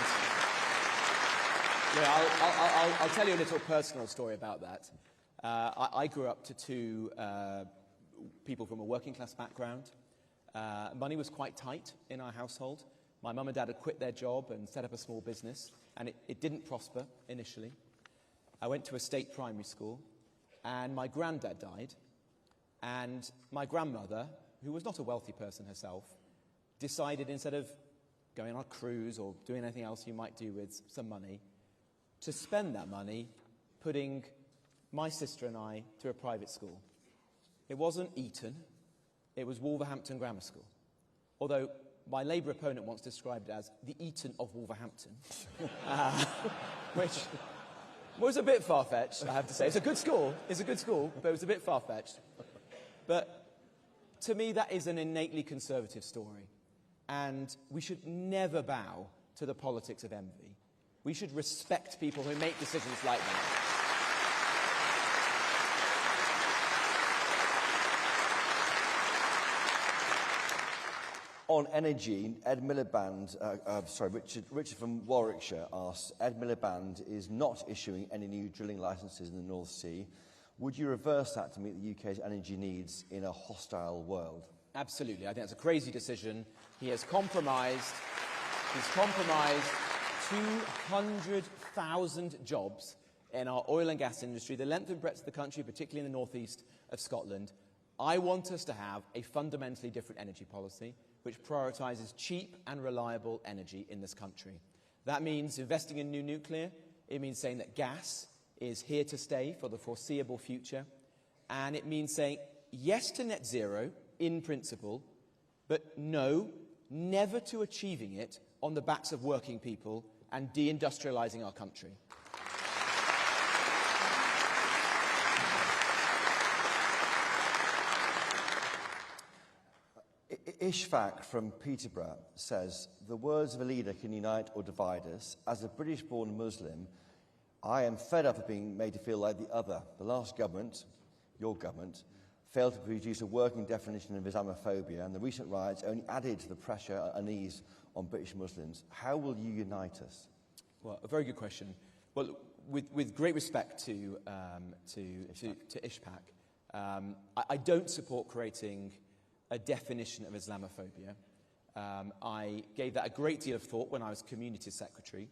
yeah, I'll tell you a little personal story about that. I grew up to two people from a working class background. Money was quite tight in our household. My mum and dad had quit their job and set up a small business, and it didn't prosper initially. I went to a state primary school, and my granddad died, and my grandmother, who was not a wealthy person herself, decided instead of going on a cruise or doing anything else you might do with some money, to spend that money putting my sister and I to a private school. It wasn't Eton, it was Wolverhampton Grammar School. Although my Labour opponent once described it as the Eton of Wolverhampton, which was a bit far-fetched, I have to say. It's a good school, but it was a bit far-fetched. But to me, that is an innately conservative story. And we should never bow to the politics of envy. We should respect people who make decisions like that. On energy, Richard from Warwickshire asks, Ed Miliband is not issuing any new drilling licences in the North Sea. Would you reverse that to meet the UK's energy needs in a hostile world? Absolutely. I think that's a crazy decision. He has compromised 200,000 jobs in our oil and gas industry, the length and breadth of the country, particularly in the northeast of Scotland. I want us to have a fundamentally different energy policy which prioritises cheap and reliable energy in this country. That means investing in new nuclear. It means saying that gas is here to stay for the foreseeable future. And it means saying yes to net zero in principle, but no, never to achieving it on the backs of working people and deindustrialising our country. Ishfaq from Peterborough says, the words of a leader can unite or divide us. As a British-born Muslim, I am fed up of being made to feel like the other. The last government, your government, failed to produce a working definition of Islamophobia, and the recent riots only added to the pressure and unease on British Muslims. How will you unite us? Well, a very good question. Well, with great respect to Ishpak, I don't support creating a definition of Islamophobia. I gave that a great deal of thought when I was Community Secretary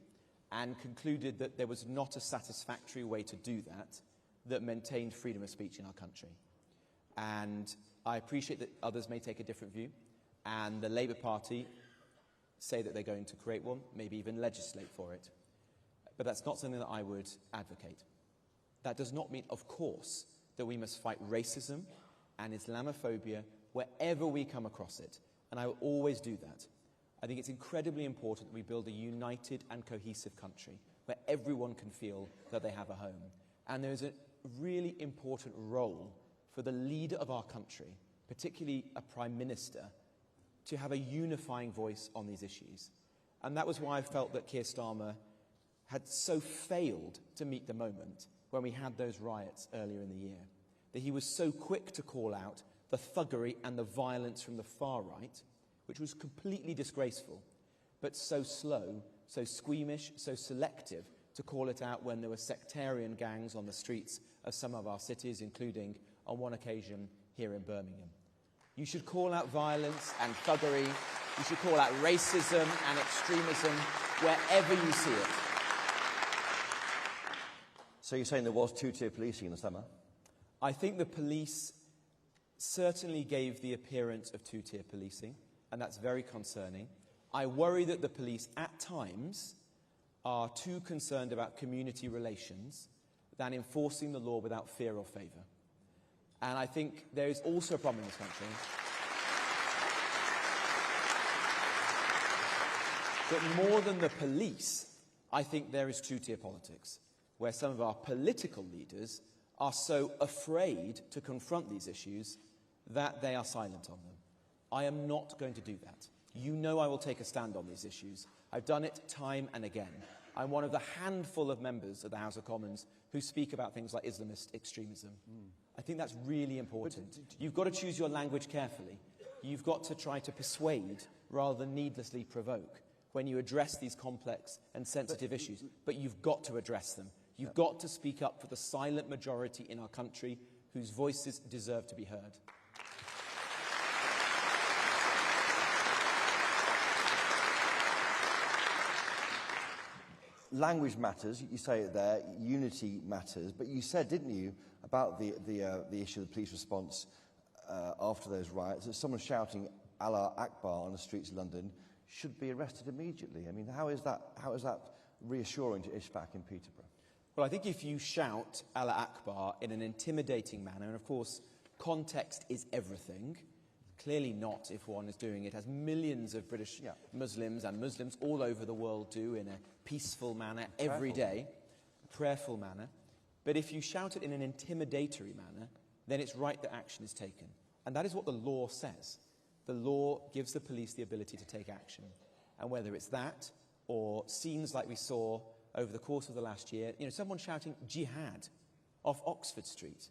and concluded that there was not a satisfactory way to do that maintained freedom of speech in our country. And I appreciate that others may take a different view, and the Labour Party say that they're going to create one, maybe even legislate for it. But that's not something that I would advocate. That does not mean, of course, that we must fight racism and Islamophobia wherever we come across it. And I will always do that. I think it's incredibly important that we build a united and cohesive country where everyone can feel that they have a home. And there's a really important role for the leader of our country, particularly a Prime Minister, to have a unifying voice on these issues. And that was why I felt that Keir Starmer had so failed to meet the moment when we had those riots earlier in the year, that he was so quick to call out the thuggery and the violence from the far right, which was completely disgraceful, but so slow, so squeamish, so selective to call it out when there were sectarian gangs on the streets of some of our cities, including, on one occasion, here in Birmingham. You should call out violence and thuggery. You should call out racism and extremism wherever you see it. So you're saying there was two-tier policing in the summer? I think the police certainly gave the appearance of two-tier policing, and that's very concerning. I worry that the police, at times, are too concerned about community relations than enforcing the law without fear or favour. And I think there is also a problem in this country that more than the police, I think there is two-tier politics, where some of our political leaders are so afraid to confront these issues that they are silent on them. I am not going to do that. You know I will take a stand on these issues. I've done it time and again. I'm one of the handful of members of the House of Commons who speak about things like Islamist extremism. I think that's really important. You've got to choose your language carefully. You've got to try to persuade rather than needlessly provoke when you address these complex and sensitive issues. But you've got to address them. You've got to speak up for the silent majority in our country whose voices deserve to be heard. Language matters, you say it there, unity matters, but you said, didn't you, about the issue of the police response after those riots, that someone shouting Allah Akbar on the streets of London should be arrested immediately. I mean, how is that reassuring to Ishpak in Peterborough? Well, I think if you shout Allah Akbar in an intimidating manner, and of course context is everything, clearly not if one is doing it as millions of British Muslims and Muslims all over the world do in a peaceful manner every day, a prayerful manner. But if you shout it in an intimidatory manner, then it's right that action is taken. And that is what the law says. The law gives the police the ability to take action. And whether it's that or scenes like we saw over the course of the last year, you know, someone shouting jihad off Oxford Street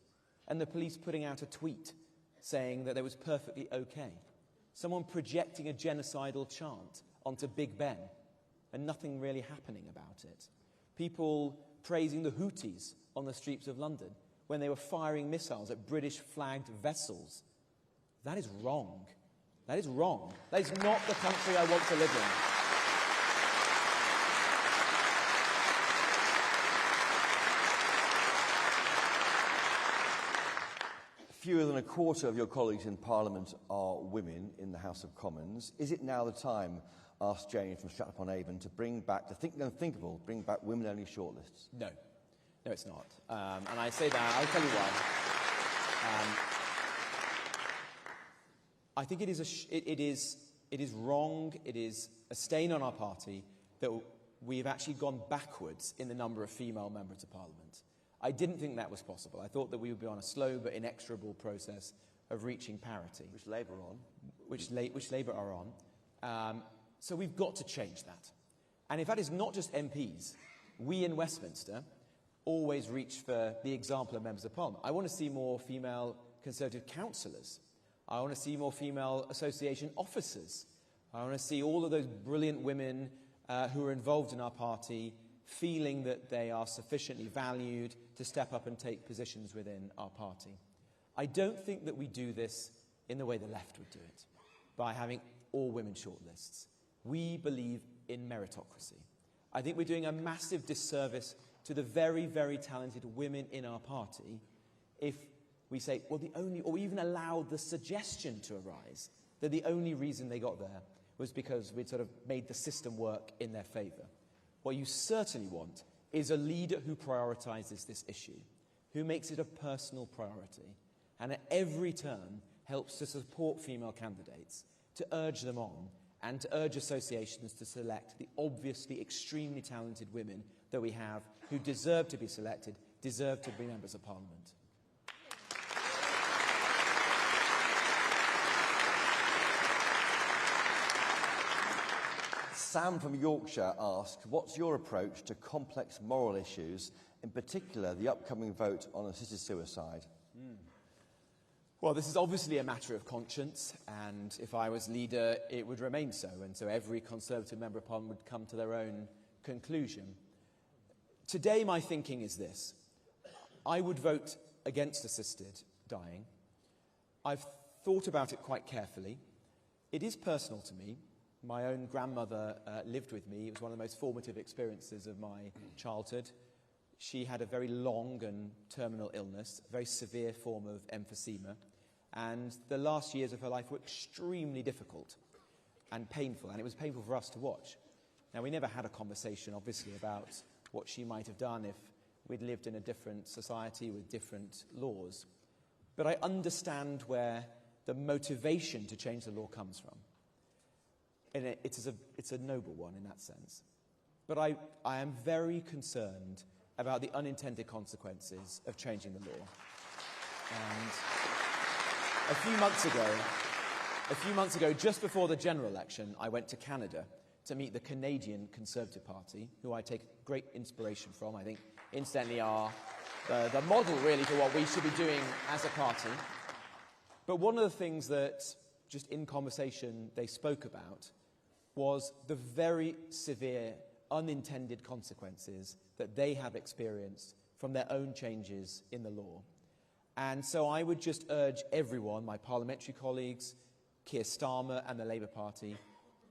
and the police putting out a tweet saying that it was perfectly okay. Someone projecting a genocidal chant onto Big Ben and nothing really happening about it. People praising the Houthis on the streets of London when they were firing missiles at British-flagged vessels. That is wrong. That is wrong. That is not the country I want to live in. Fewer than a quarter of your colleagues in Parliament are women in the House of Commons. Is it now the time, asked Jane from Stratford-upon-Avon, to bring back, to think the unthinkable, bring back women-only shortlists? No. No, it's not. And I say that, I'll tell you why. I think it is wrong, it is a stain on our party that we've actually gone backwards in the number of female members of Parliament. I didn't think that was possible. I thought that we would be on a slow but inexorable process of reaching parity. Which Labour are on. Which Labour are on. So we've got to change that. And in fact, it's not just MPs. We in Westminster always reach for the example of members of Parliament. I want to see more female Conservative councillors. I want to see more female association officers. I want to see all of those brilliant women who are involved in our party feeling that they are sufficiently valued to step up and take positions within our party. I don't think that we do this in the way the left would do it, by having all women shortlists. We believe in meritocracy. I think we're doing a massive disservice to the very, very talented women in our party if we say, well, or even allow the suggestion to arise that the only reason they got there was because we'd sort of made the system work in their favour. What you certainly want is a leader who prioritises this issue, who makes it a personal priority, and at every turn helps to support female candidates, to urge them on, and to urge associations to select the obviously extremely talented women that we have who deserve to be selected, deserve to be members of Parliament. Sam from Yorkshire asked, what's your approach to complex moral issues, in particular the upcoming vote on assisted suicide? Well, this is obviously a matter of conscience, and if I was leader, it would remain so, and so every Conservative member of Parliament would come to their own conclusion. Today, my thinking is this. I would vote against assisted dying. I've thought about it quite carefully. It is personal to me. My own grandmother lived with me. It was one of the most formative experiences of my childhood. She had a very long and terminal illness, a very severe form of emphysema, and the last years of her life were extremely difficult and painful, and it was painful for us to watch. Now, we never had a conversation, obviously, about what she might have done if we'd lived in a different society with different laws. But I understand where the motivation to change the law comes from. And it's a noble one in that sense. But I am very concerned about the unintended consequences of changing the law. And a few months ago, just before the general election, I went to Canada to meet the Canadian Conservative Party, who I take great inspiration from. I think, incidentally, are the model, really, for what we should be doing as a party. But one of the things that, just in conversation, they spoke about was the very severe unintended consequences that they have experienced from their own changes in the law. And so I would just urge everyone, my parliamentary colleagues, Keir Starmer and the Labour Party,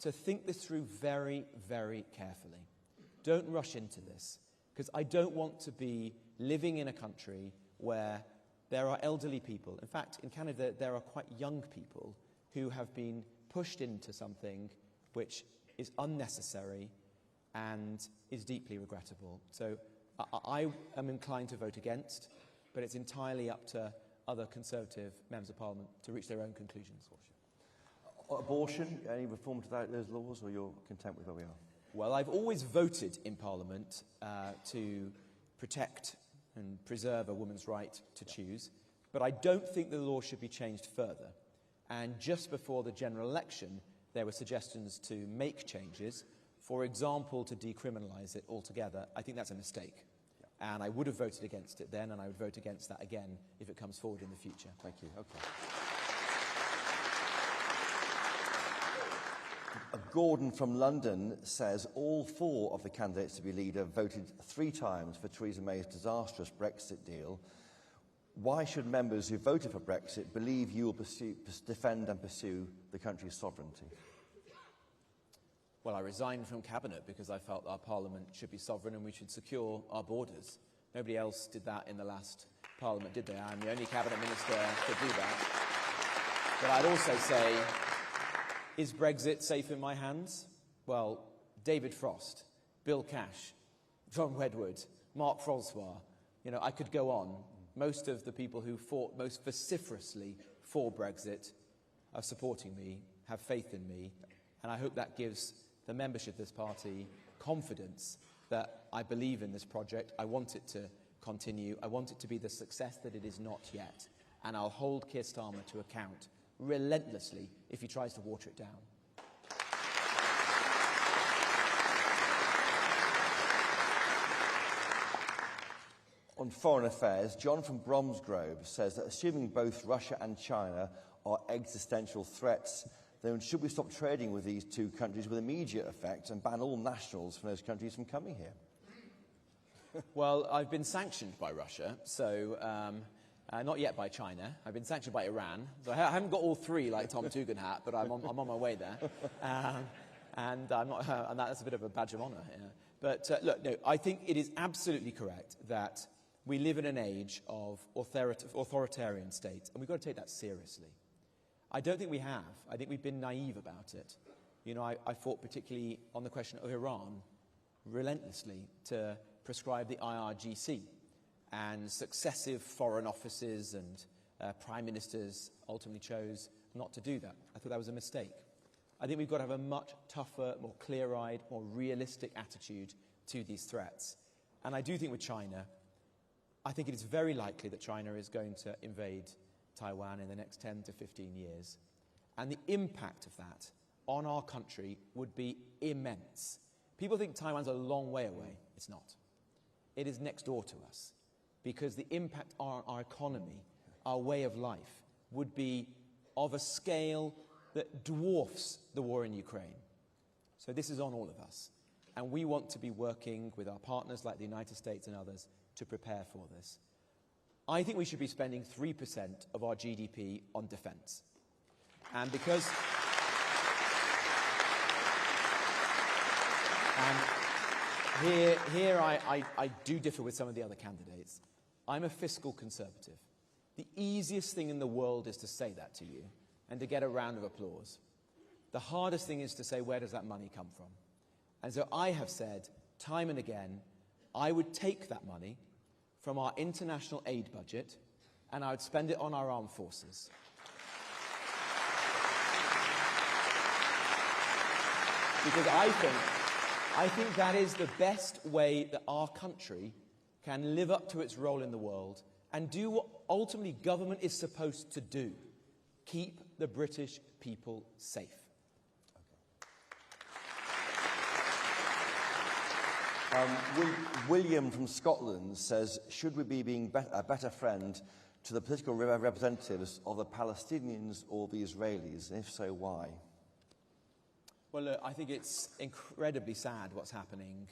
to think this through very, very carefully. Don't rush into this, because I don't want to be living in a country where there are elderly people. In fact, in Canada, there are quite young people who have been pushed into something which is unnecessary and is deeply regrettable. So I am inclined to vote against, but it's entirely up to other Conservative members of Parliament to reach their own conclusions. Abortion, any reform to those laws, or you're content with where we are? Well, I've always voted in Parliament to protect and preserve a woman's right to choose, but I don't think the law should be changed further. And just before the general election, there were suggestions to make changes, for example, to decriminalise it altogether. I think that's a mistake. Yeah. And I would have voted against it then, and I would vote against that again if it comes forward in the future. Thank you. Okay. Gordon from London says all 4 of the candidates to be leader voted 3 times for Theresa May's disastrous Brexit deal. Why should members who voted for Brexit believe you will defend and pursue the country's sovereignty? Well, I resigned from Cabinet because I felt our Parliament should be sovereign and we should secure our borders. Nobody else did that in the last Parliament, did they? I'm the only Cabinet Minister to do that. But I'd also say, is Brexit safe in my hands? Well, David Frost, Bill Cash, John Wedgwood, Mark Francois, I could go on. Most of the people who fought most vociferously for Brexit are supporting me, have faith in me, and I hope that gives the membership of this party confidence that I believe in this project. I want it to continue. I want it to be the success that it is not yet. And I'll hold Keir Starmer to account relentlessly if he tries to water it down. On foreign affairs, John from Bromsgrove says that assuming both Russia and China are existential threats, then should we stop trading with these two countries with immediate effect and ban all nationals from those countries from coming here? Well, I've been sanctioned by Russia, so not yet by China. I've been sanctioned by Iran. So I haven't got all three like Tom Tugendhat, but I'm on my way there. And that's a bit of a badge of honour. Yeah. But look, no, I think it is absolutely correct that we live in an age of authoritarian states, and we've got to take that seriously. I don't think we have. I think we've been naive about it. You know, I fought particularly on the question of Iran relentlessly to prescribe the IRGC, and successive foreign offices and prime ministers ultimately chose not to do that. I thought that was a mistake. I think we've got to have a much tougher, more clear-eyed, more realistic attitude to these threats. And I do think with China, I think it is very likely that China is going to invade Taiwan in the next 10 to 15 years. And the impact of that on our country would be immense. People think Taiwan's a long way away. It's not. It is next door to us, because the impact on our economy, our way of life, would be of a scale that dwarfs the war in Ukraine. So this is on all of us. And we want to be working with our partners like the United States and others to prepare for this. I think we should be spending 3% of our GDP on defence. And because... And here I do differ with some of the other candidates. I'm a fiscal conservative. The easiest thing in the world is to say that to you and to get a round of applause. The hardest thing is to say, where does that money come from? And so I have said, time and again, I would take that money from our international aid budget and I would spend it on our armed forces. Because I think that is the best way that our country can live up to its role in the world and do what ultimately government is supposed to do: keep the British people safe. William from Scotland says, should we be being a better friend to the political representatives of the Palestinians or the Israelis? And if so, why? Well, look, I think it's incredibly sad what's happening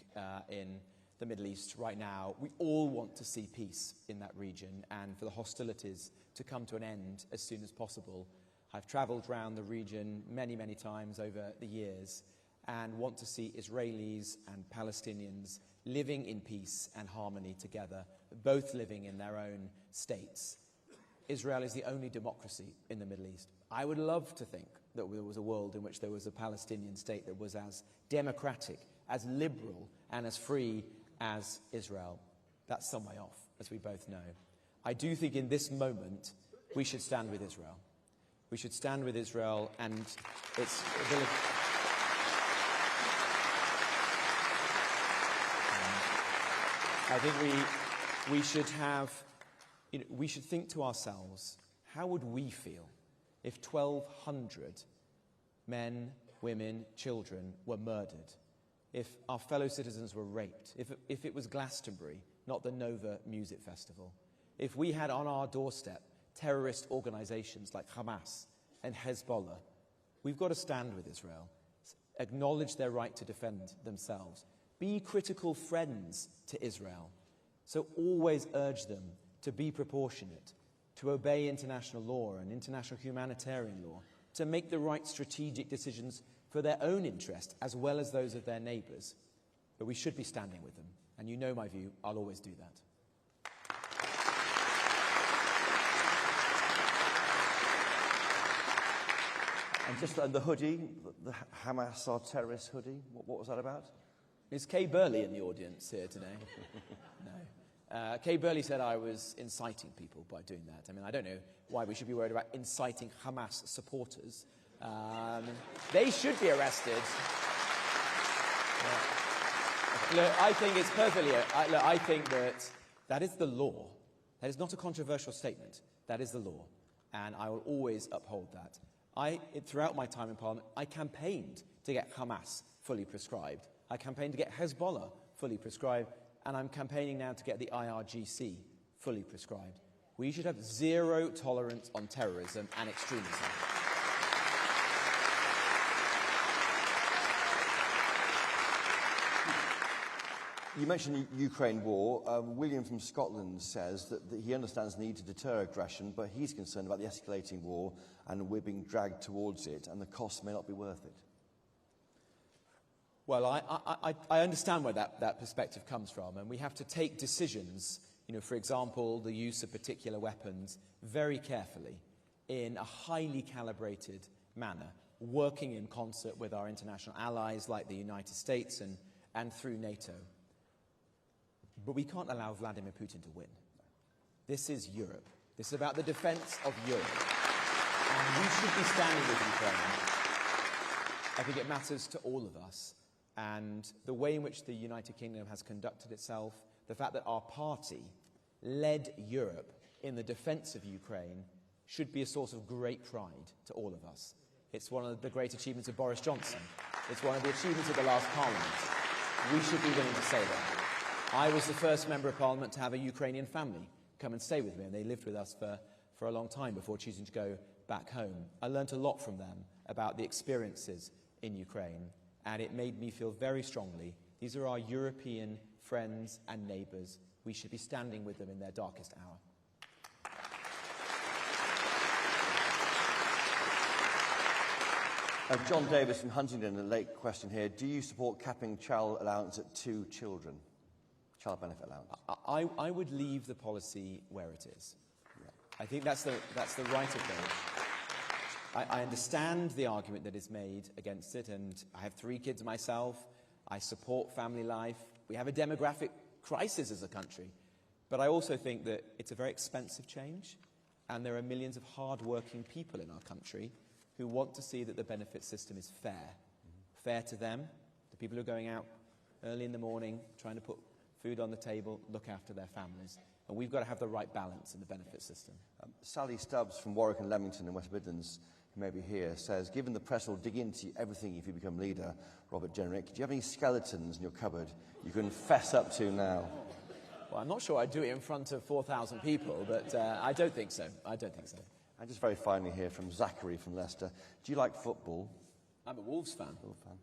in the Middle East right now. We all want to see peace in that region and for the hostilities to come to an end as soon as possible. I've travelled around the region many, many times over the years and want to see Israelis and Palestinians living in peace and harmony together, both living in their own states. Israel is the only democracy in the Middle East. I would love to think that there was a world in which there was a Palestinian state that was as democratic, as liberal, and as free as Israel. That's some way off, as we both know. I do think in this moment we should stand with Israel. We should stand with Israel and its ability. I think we should have, we should think to ourselves, how would we feel if 1,200 men, women, children were murdered? If our fellow citizens were raped? If it was Glastonbury, not the Nova Music Festival? If we had on our doorstep terrorist organisations like Hamas and Hezbollah? We've got to stand with Israel, acknowledge their right to defend themselves, be critical friends to Israel. So always urge them to be proportionate, to obey international law and international humanitarian law, to make the right strategic decisions for their own interest as well as those of their neighbours. But we should be standing with them. And you know my view, I'll always do that. And just on the hoodie, the Hamas or terrorist hoodie, what was that about? Is Kay Burley in the audience here today? No. Kay Burley said I was inciting people by doing that. I mean, I don't know why we should be worried about inciting Hamas supporters. They should be arrested. Look, I think it's perfectly... I think that is the law. That is not a controversial statement. That is the law. And I will always uphold that. Throughout my time in Parliament, I campaigned to get Hamas fully prescribed. I campaigned to get Hezbollah fully prescribed. and I'm campaigning now to get the IRGC fully prescribed. We should have zero tolerance on terrorism and extremism. You mentioned the Ukraine war. William from Scotland says that he understands the need to deter aggression, but he's concerned about the escalating war and we're being dragged towards it, and the cost may not be worth it. Well, I understand where that perspective comes from, and we have to take decisions, for example, the use of particular weapons, very carefully, in a highly calibrated manner, working in concert with our international allies like the United States and through NATO. But we can't allow Vladimir Putin to win. This is Europe. This is about the defence of Europe. And we should be standing with Ukraine. I think it matters to all of us. And the way in which the United Kingdom has conducted itself, the fact that our party led Europe in the defence of Ukraine should be a source of great pride to all of us. It's one of the great achievements of Boris Johnson. It's one of the achievements of the last Parliament. We should be willing to say that. I was the first Member of Parliament to have a Ukrainian family come and stay with me, and they lived with us for a long time before choosing to go back home. I learnt a lot from them about the experiences in Ukraine, and it made me feel very strongly these are our European friends and neighbours. We should be standing with them in their darkest hour. John Davis from Huntingdon, a late question here. Do you support capping child allowance at 2 children? Child benefit allowance. I would leave the policy where it is. Yeah. I think that's the right approach. I understand the argument that is made against it, and I have 3 kids myself. I support family life. We have a demographic crisis as a country. But I also think that it's a very expensive change, and there are millions of hard-working people in our country who want to see that the benefit system is fair. Fair to them, the people who are going out early in the morning, trying to put food on the table, look after their families. And we've got to have the right balance in the benefit system. Sally Stubbs from Warwick and Leamington in West Midlands, who may be here, says, given the press will dig into everything if you become leader, Robert Jenrick, do you have any skeletons in your cupboard you can fess up to now? Well, I'm not sure I'd do it in front of 4,000 people, but I don't think so. I don't think so. And just very finally here from Zachary from Leicester, do you like football? I'm a Wolves fan. Wolves fan.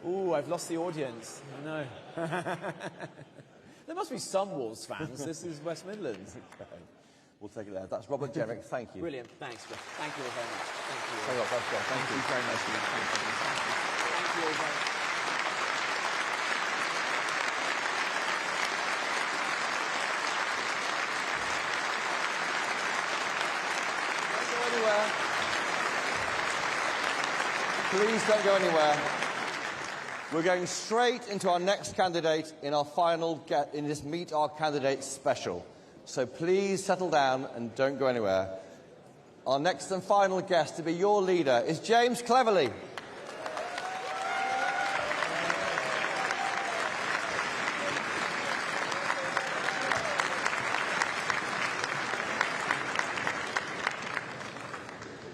Ooh, I've lost the audience. No. There must be some Wolves fans. This is West Midlands. Okay. We'll take it there. That's Robert Jenrick. Thank you. Brilliant. Thanks. Thank you all very much. Thank you. Thank you very much. Thank you all very much. Please don't go anywhere. We're going straight into our next candidate in our final in this Meet Our Candidates special. So please settle down and don't go anywhere. Our next and final guest to be your leader is James Cleverly.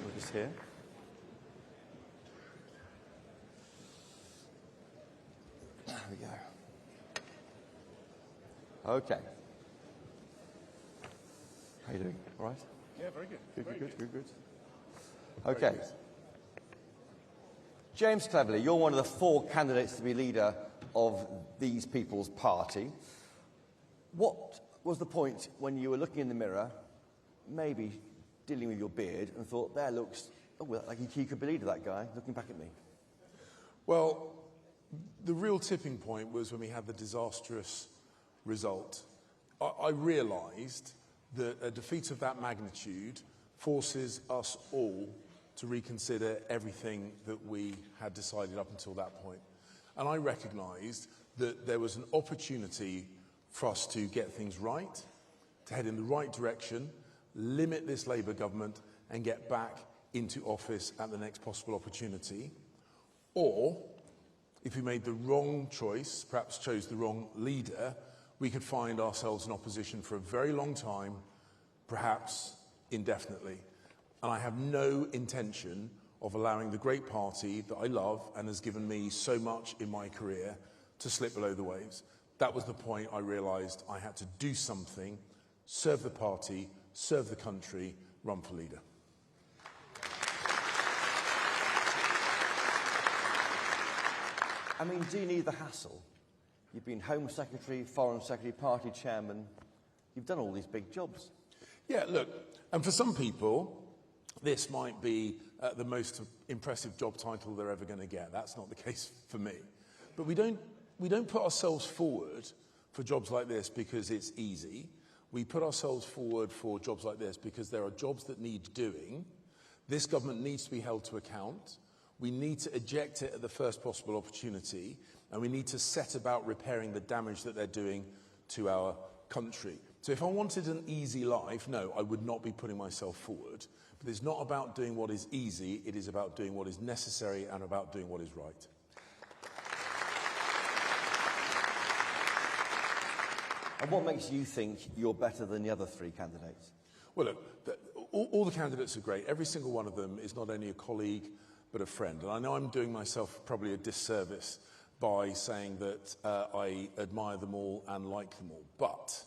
We're just here. There we go. Okay. How are you doing? All right? Yeah, very good. Good. Okay. James Cleverly, you're one of the 4 candidates to be leader of these people's party. What was the point when you were looking in the mirror, maybe dealing with your beard, and thought, there looks, like he could be leader, that guy, looking back at me? Well, the real tipping point was when we had the disastrous result. I realised that a defeat of that magnitude forces us all to reconsider everything that we had decided up until that point. And I recognised that there was an opportunity for us to get things right, to head in the right direction, limit this Labour government and get back into office at the next possible opportunity. Or, if we made the wrong choice, perhaps chose the wrong leader, we could find ourselves in opposition for a very long time, perhaps indefinitely. And I have no intention of allowing the great party that I love and has given me so much in my career to slip below the waves. that was the point I realised I had to do something, serve the party, serve the country, run for leader. I mean, do you need the hassle? You've been Home Secretary, Foreign Secretary, Party Chairman. You've done all these big jobs. Yeah, look, and for some people, this might be the most impressive job title they're ever going to get. That's not the case for me. But we don't put ourselves forward for jobs like this because it's easy. We put ourselves forward for jobs like this because there are jobs that need doing. This government needs to be held to account. We need to eject it at the first possible opportunity, and we need to set about repairing the damage that they're doing to our country. So if I wanted an easy life, no, I would not be putting myself forward. But it's not about doing what is easy, it is about doing what is necessary and about doing what is right. And what makes you think you're better than the other three candidates? Well, look, all the candidates are great. Every single one of them is not only a colleague, but a friend. And I know I'm doing myself probably a disservice by saying that I admire them all and like them all. But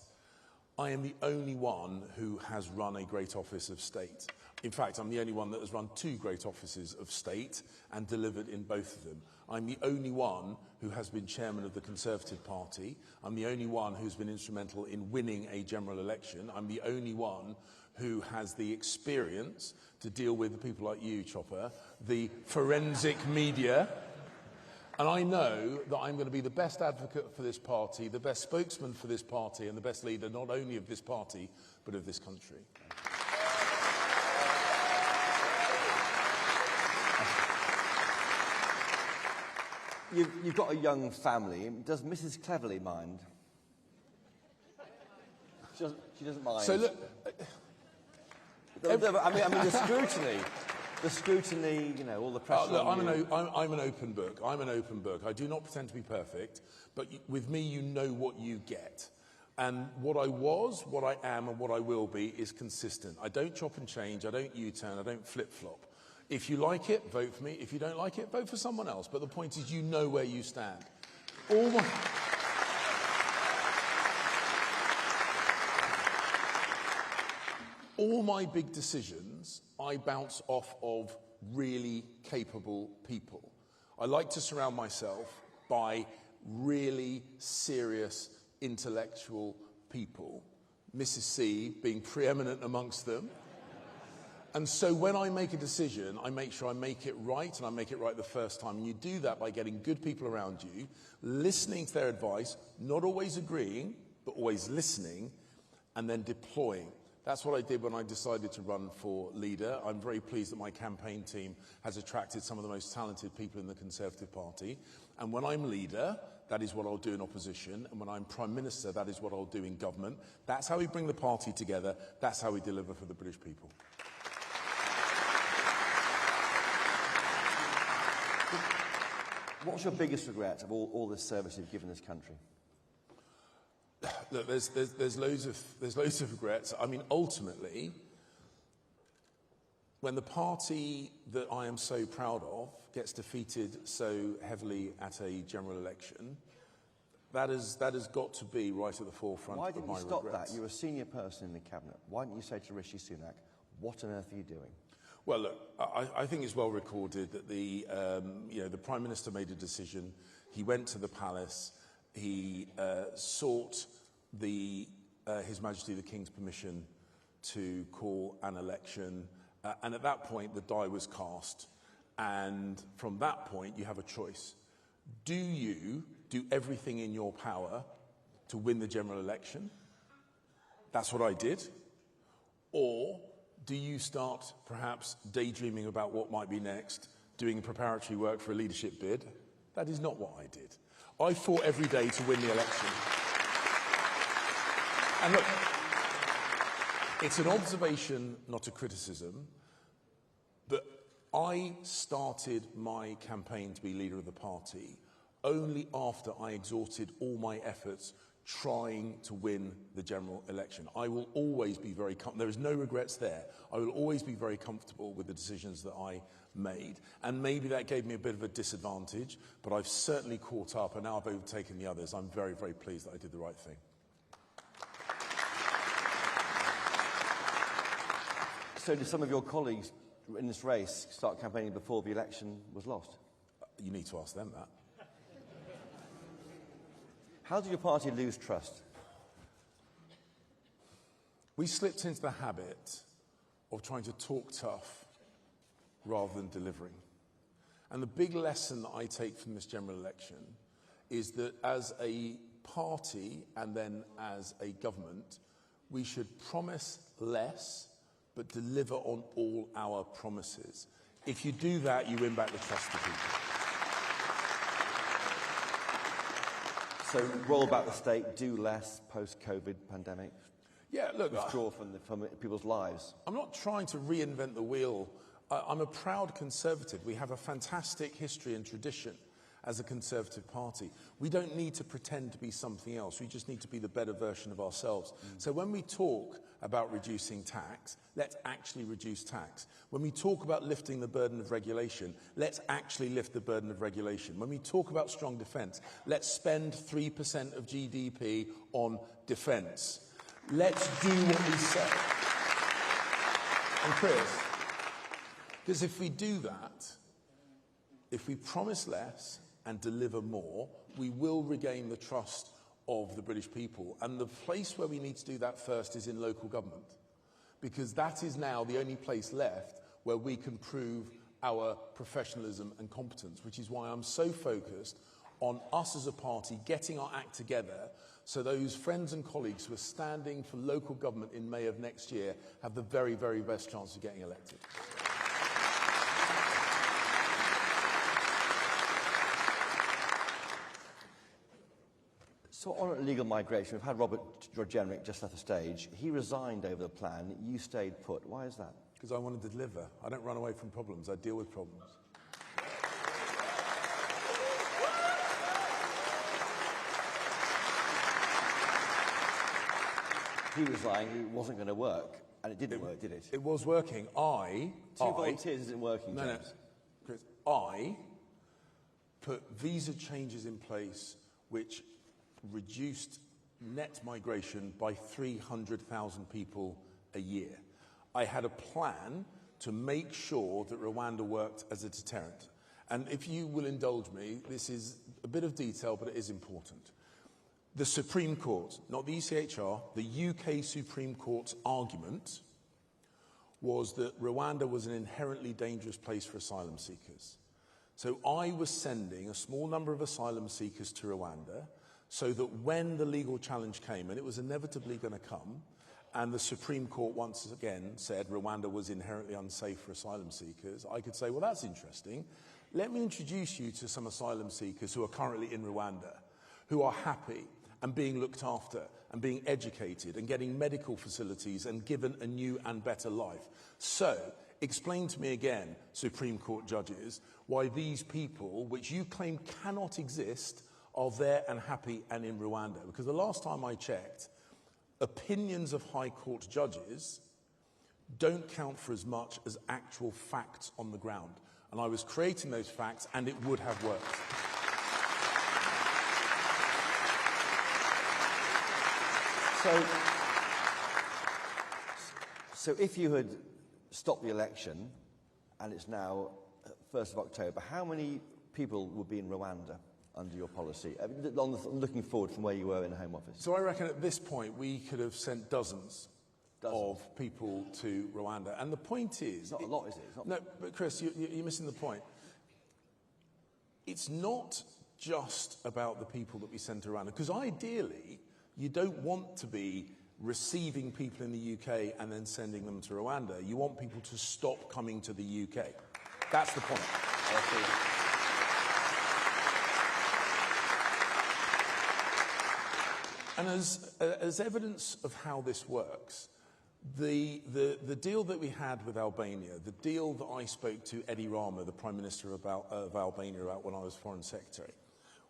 I am the only one who has run a great office of state. In fact, I'm the only one that has run 2 great offices of state and delivered in both of them. I'm the only one who has been chairman of the Conservative Party. I'm the only one who's been instrumental in winning a general election. I'm the only one who has the experience to deal with the people like you, Chopper, the forensic media. And I know that I'm going to be the best advocate for this party, the best spokesman for this party, and the best leader not only of this party, but of this country. You've got a young family. Does Mrs. Cleverly mind? She doesn't mind. So look, I mean, the scrutiny, you know, all the pressure. Look, on you. I'm an open book. I'm an open book. I do not pretend to be perfect, but with me, you know what you get. And what I was, what I am, and what I will be is consistent. I don't chop and change. I don't U-turn. I don't flip-flop. If you like it, vote for me. If you don't like it, vote for someone else. But the point is, you know where you stand. All my big decisions, I bounce off of really capable people. I like to surround myself by really serious intellectual people, Mrs. C being preeminent amongst them. And so when I make a decision, I make sure I make it right, and I make it right the first time. And you do that by getting good people around you, listening to their advice, not always agreeing, but always listening, and then deploying. That's what I did when I decided to run for leader. I'm very pleased that my campaign team has attracted some of the most talented people in the Conservative Party. And when I'm leader, that is what I'll do in opposition. And when I'm Prime Minister, that is what I'll do in government. That's how we bring the party together. That's how we deliver for the British people. What's your biggest regret of all the service you've given this country? Look, there's loads of regrets. I mean, ultimately, when the party that I am so proud of gets defeated so heavily at a general election, that has got to be right at the forefront of my regrets. Why didn't you stop that? You're a senior person in the cabinet. Why didn't you say to Rishi Sunak, "What on earth are you doing?" Well, look, I think it's well recorded that the Prime Minister made a decision. He went to the palace. He sought His Majesty the King's permission to call an election. And at that point, the die was cast. And from that point, you have a choice. Do you do everything in your power to win the general election? That's what I did. Or do you start perhaps daydreaming about what might be next, doing preparatory work for a leadership bid? That is not what I did. I fought every day to win the election. And look, it's an observation, not a criticism, that I started my campaign to be leader of the party only after I exhausted all my efforts trying to win the general election. I will always be very comfortable. There is no regrets there. I will always be very comfortable with the decisions that I made. And maybe that gave me a bit of a disadvantage, but I've certainly caught up, and now I've overtaken the others. I'm very, very pleased that I did the right thing. So did some of your colleagues in this race start campaigning before the election was lost? You need to ask them that. How did your party lose trust? We slipped into the habit of trying to talk tough rather than delivering. And the big lesson that I take from this general election is that as a party and then as a government, we should promise less but deliver on all our promises. If you do that, you win back the trust of people. So roll back the state, do less post-COVID pandemic? Yeah, look, withdraw from people's lives? I'm not trying to reinvent the wheel. I'm a proud Conservative. We have a fantastic history and tradition as a Conservative party. We don't need to pretend to be something else. We just need to be the better version of ourselves. So when we talk about reducing tax, let's actually reduce tax. When we talk about lifting the burden of regulation, let's actually lift the burden of regulation. When we talk about strong defence, let's spend 3% of GDP on defence. Let's do what we say. And Chris, because if we do that, if we promise less and deliver more, we will regain the trust of the British people. And the place where we need to do that first is in local government, because that is now the only place left where we can prove our professionalism and competence, which is why I'm so focused on us as a party getting our act together so those friends and colleagues who are standing for local government in May of next year have the very, very best chance of getting elected. So on illegal migration, we've had Robert Jenrick just left the stage. He resigned over the plan. You stayed put. Why is that? Because I want to deliver. I don't run away from problems. I deal with problems. He resigned. It wasn't going to work, and it didn't work, did it? It was working. Two volunteers isn't working, no, James. No, Chris, I put visa changes in place which reduced net migration by 300,000 people a year. I had a plan to make sure that Rwanda worked as a deterrent. And if you will indulge me, this is a bit of detail, but it is important. The Supreme Court, not the ECHR, the UK Supreme Court's argument was that Rwanda was an inherently dangerous place for asylum seekers. So I was sending a small number of asylum seekers to Rwanda so that when the legal challenge came, and it was inevitably going to come, and the Supreme Court once again said Rwanda was inherently unsafe for asylum seekers, I could say, well, that's interesting. Let me introduce you to some asylum seekers who are currently in Rwanda, who are happy and being looked after and being educated and getting medical facilities and given a new and better life. So, explain to me again, Supreme Court judges, why these people, which you claim cannot exist, are there and happy and in Rwanda. Because the last time I checked, opinions of High Court judges don't count for as much as actual facts on the ground. And I was creating those facts, and it would have worked. So if you had stopped the election, and it's now 1st of October, how many people would be in Rwanda under your policy, looking forward from where you were in the Home Office? So I reckon at this point we could have sent dozens of people to Rwanda. And the point is... It's not a lot, is it? It's not... No, but Chris, you're missing the point. It's not just about the people that we send to Rwanda, because ideally you don't want to be receiving people in the UK and then sending them to Rwanda. You want people to stop coming to the UK. That's the point. And as evidence of how this works, the deal that we had with Albania, the deal that I spoke to Edi Rama, the Prime Minister of Albania, about when I was Foreign Secretary,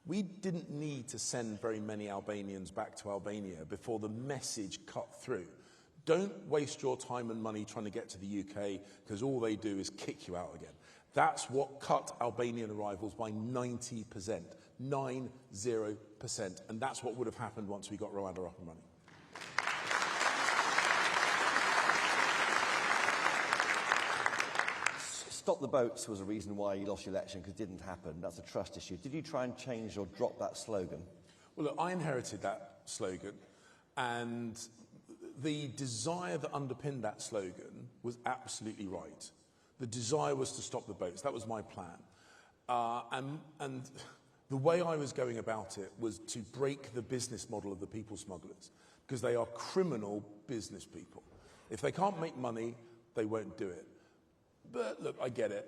we didn't need to send very many Albanians back to Albania before the message cut through. Don't waste your time and money trying to get to the UK, because all they do is kick you out again. That's what cut Albanian arrivals by 90%. 90%. And that's what would have happened once we got Rwanda up and running. Stop the boats was a reason why you lost your election, because it didn't happen. That's a trust issue. Did you try and change or drop that slogan? Well, look, I inherited that slogan, and the desire that underpinned that slogan was absolutely right. The desire was to stop the boats. That was my plan. And the way I was going about it was to break the business model of the people smugglers, because they are criminal business people. If they can't make money, they won't do it. But look, I get it.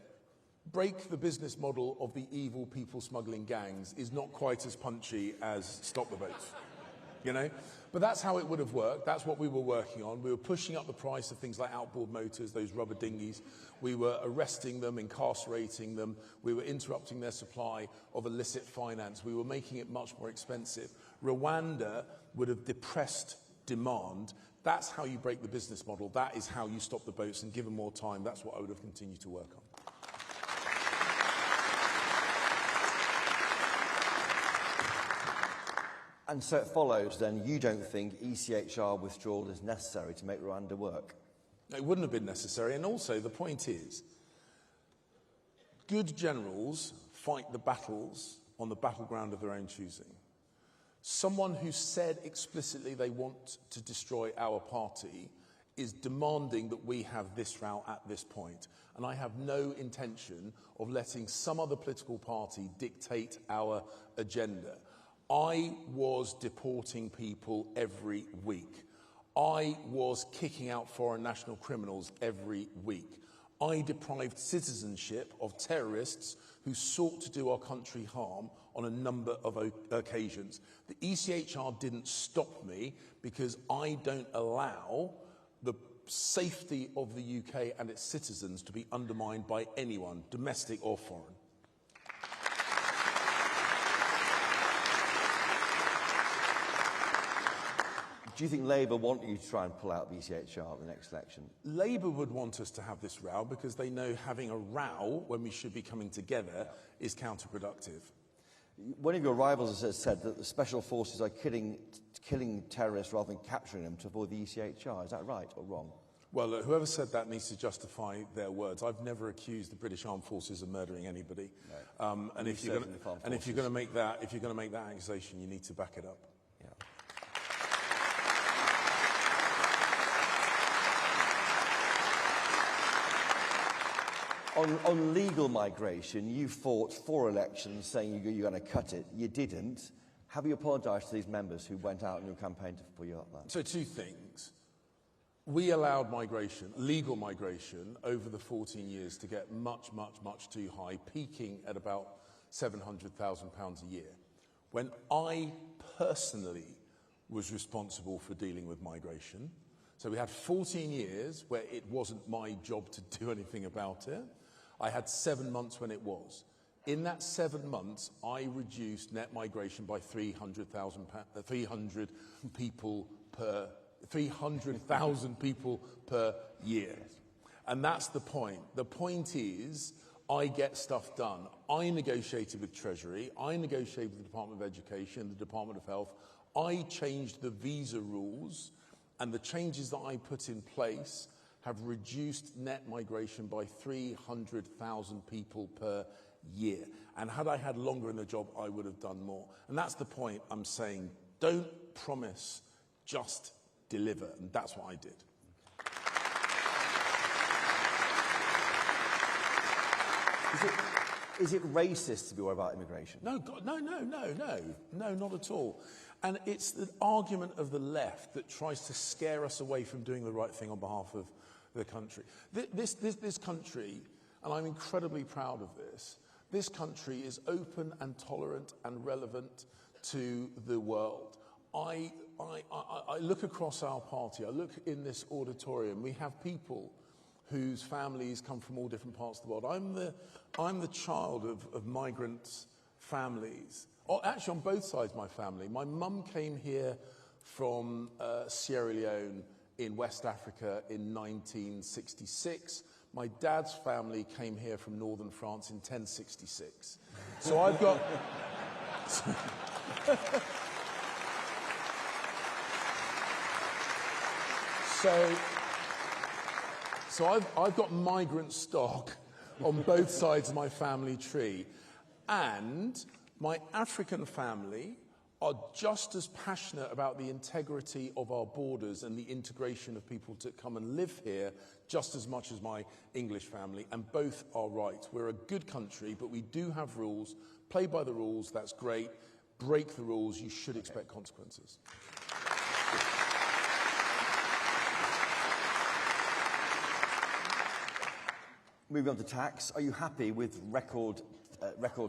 Break the business model of the evil people smuggling gangs is not quite as punchy as stop the boats, you know? But that's how it would have worked. That's what we were working on. We were pushing up the price of things like outboard motors, those rubber dinghies. We were arresting them, incarcerating them. We were interrupting their supply of illicit finance. We were making it much more expensive. Rwanda would have depressed demand. That's how you break the business model. That is how you stop the boats, and given more time, that's what I would have continued to work on. And so it follows, then, you don't think ECHR withdrawal is necessary to make Rwanda work? It wouldn't have been necessary, and also the point is, good generals fight the battles on the battleground of their own choosing. Someone who said explicitly they want to destroy our party is demanding that we have this route at this point. And I have no intention of letting some other political party dictate our agenda. I was deporting people every week. I was kicking out foreign national criminals every week. I deprived citizenship of terrorists who sought to do our country harm on a number of occasions. The ECHR didn't stop me because I don't allow the safety of the UK and its citizens to be undermined by anyone, domestic or foreign. Do you think Labour want you to try and pull out the ECHR at the next election? Labour would want us to have this row because they know having a row when we should be coming together is counterproductive. One of your rivals has said that the special forces are killing terrorists rather than capturing them to avoid the ECHR. Is that right or wrong? Well, look, whoever said that needs to justify their words. I've never accused the British Armed Forces of murdering anybody. No. And if you're going to make that accusation, you need to back it up. Yeah. On legal migration, you fought 4 elections saying you're going to cut it. You didn't. Have you apologised to these members who went out in your campaign to pull you up that? So 2 things. We allowed migration, legal migration, over the 14 years to get much, much, much too high, peaking at about £700,000 a year. When I personally was responsible for dealing with migration, so we had 14 years where it wasn't my job to do anything about it. I had 7 months when it was. In that 7 months, I reduced net migration by 300,000 people per year. And that's the point. The point is, I get stuff done. I negotiated with Treasury, I negotiated with the Department of Education, the Department of Health. I changed the visa rules, and the changes that I put in place have reduced net migration by 300,000 people per year. And had I had longer in the job, I would have done more. And that's the point I'm saying. Don't promise, just deliver. And that's what I did. Is it racist to be worried about immigration? No, God, no, not at all. And it's the argument of the left that tries to scare us away from doing the right thing on behalf of the country. This country, and I'm incredibly proud of this country is open and tolerant and relevant to the world. I look across our party, I look in this auditorium, we have people whose families come from all different parts of the world. I'm the child of migrant families. Actually, on both sides of my family. My mum came here from Sierra Leone in West Africa in 1966. My dad's family came here from northern France in 1066. So I've got... So I've got migrant stock on both sides of my family tree. And my African family are just as passionate about the integrity of our borders and the integration of people to come and live here just as much as my English family, and both are right. We're a good country, but we do have rules. Play by the rules, that's great. Break the rules, you should expect consequences. Moving on to tax, are you happy with record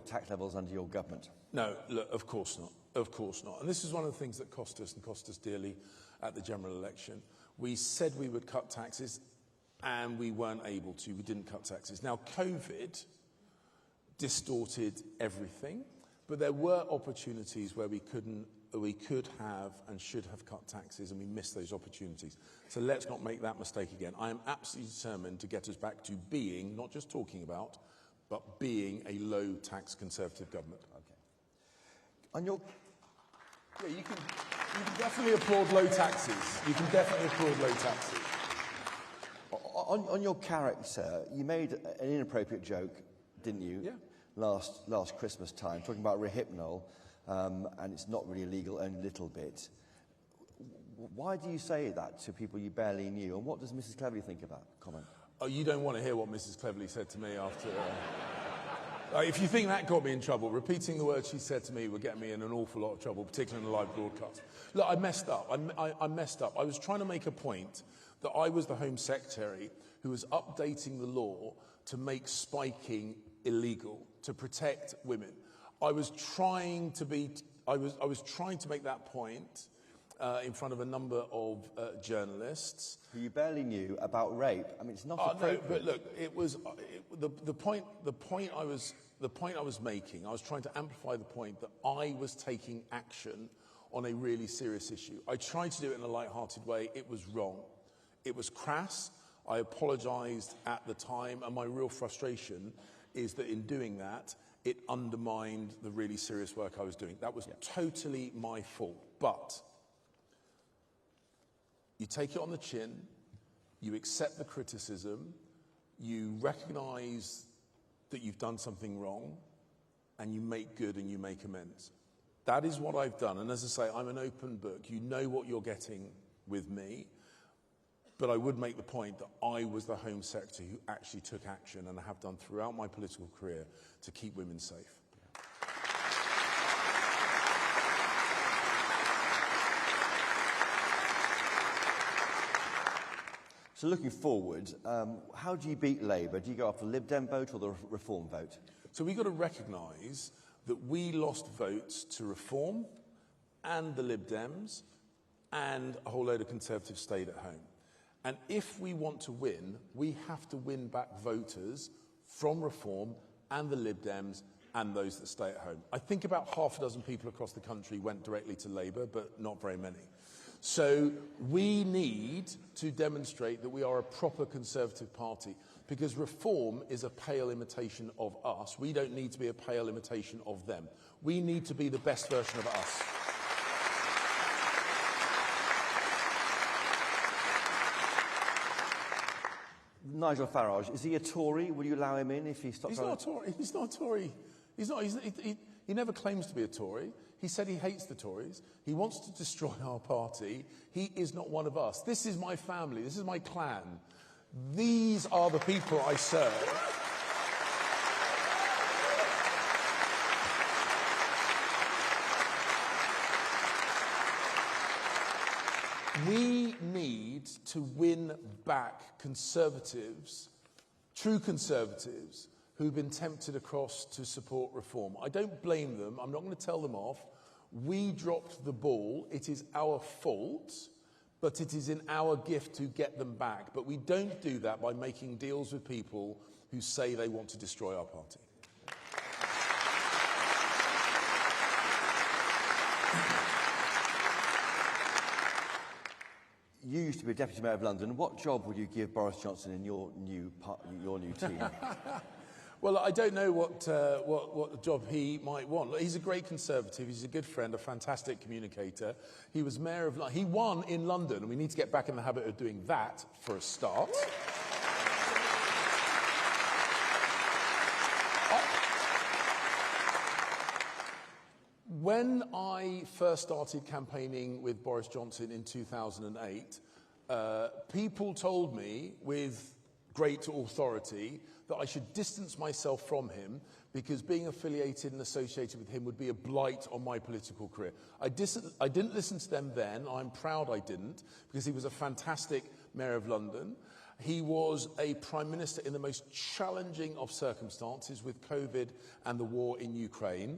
tax levels under your government? No, look, of course not. Of course not. And this is one of the things that cost us dearly at the general election. We said we would cut taxes and we weren't able to. We didn't cut taxes. Now, COVID distorted everything, but there were opportunities where we could have and should have cut taxes, and we missed those opportunities. So let's not make that mistake again. I am absolutely determined to get us back to being, not just talking about, but being a low-tax Conservative government. Okay. On your... Yeah, you can definitely applaud low taxes. You can definitely applaud low taxes. On your character, you made an inappropriate joke, didn't you? Yeah. Last Christmas time, talking about Rohypnol, and it's not really illegal, only a little bit. Why do you say that to people you barely knew, and what does Mrs. Cleverly think of that comment? Oh, you don't want to hear what Mrs. Cleverly said to me after... if you think that got me in trouble, repeating the words she said to me would get me in an awful lot of trouble, particularly in a live broadcast. Look, I messed up. I messed up. I was trying to make a point that I was the Home Secretary who was updating the law to make spiking illegal, to protect women. I was trying to make that point in front of a number of journalists. Who you barely knew about rape. I mean, it's not appropriate. No, but look, it was the point I was making. I was trying to amplify the point that I was taking action on a really serious issue. I tried to do it in a light-hearted way. It was wrong. It was crass. I apologised at the time, and my real frustration is that in doing that, it undermined the really serious work I was doing. That was totally my fault. But you take it on the chin, you accept the criticism, you recognise that you've done something wrong, and you make good and you make amends. That is what I've done. And as I say, I'm an open book. You know what you're getting with me. But I would make the point that I was the Home Secretary who actually took action, and I have done throughout my political career, to keep women safe. So looking forward, how do you beat Labour? Do you go after the Lib Dem vote or the Reform vote? So we've got to recognise that we lost votes to Reform and the Lib Dems, and a whole load of Conservatives stayed at home. And if we want to win, we have to win back voters from Reform and the Lib Dems and those that stay at home. I think about half a dozen people across the country went directly to Labour, but not very many. So we need to demonstrate that we are a proper Conservative party, because Reform is a pale imitation of us. We don't need to be a pale imitation of them. We need to be the best version of us. Nigel Farage, is he a Tory? Will you allow him in if he stops? He's not a Tory. He's not a Tory. He never claims to be a Tory. He said he hates the Tories. He wants to destroy our party. He is not one of us. This is my family. This is my clan. These are the people I serve. We need to win back Conservatives, true Conservatives, who've been tempted across to support Reform. I don't blame them. I'm not going to tell them off. We dropped the ball. It is our fault, but it is in our gift to get them back. But we don't do that by making deals with people who say they want to destroy our party. You used to be Deputy Mayor of London. What job would you give Boris Johnson in your new team? Well, I don't know what job he might want. He's a great Conservative. He's a good friend, a fantastic communicator. He was Mayor of London. He won in London, and we need to get back in the habit of doing that for a start. When I first started campaigning with Boris Johnson in 2008, people told me with great authority that I should distance myself from him because being affiliated and associated with him would be a blight on my political career. I didn't listen to them then. I'm proud I didn't, because he was a fantastic Mayor of London. He was a Prime Minister in the most challenging of circumstances with COVID and the war in Ukraine.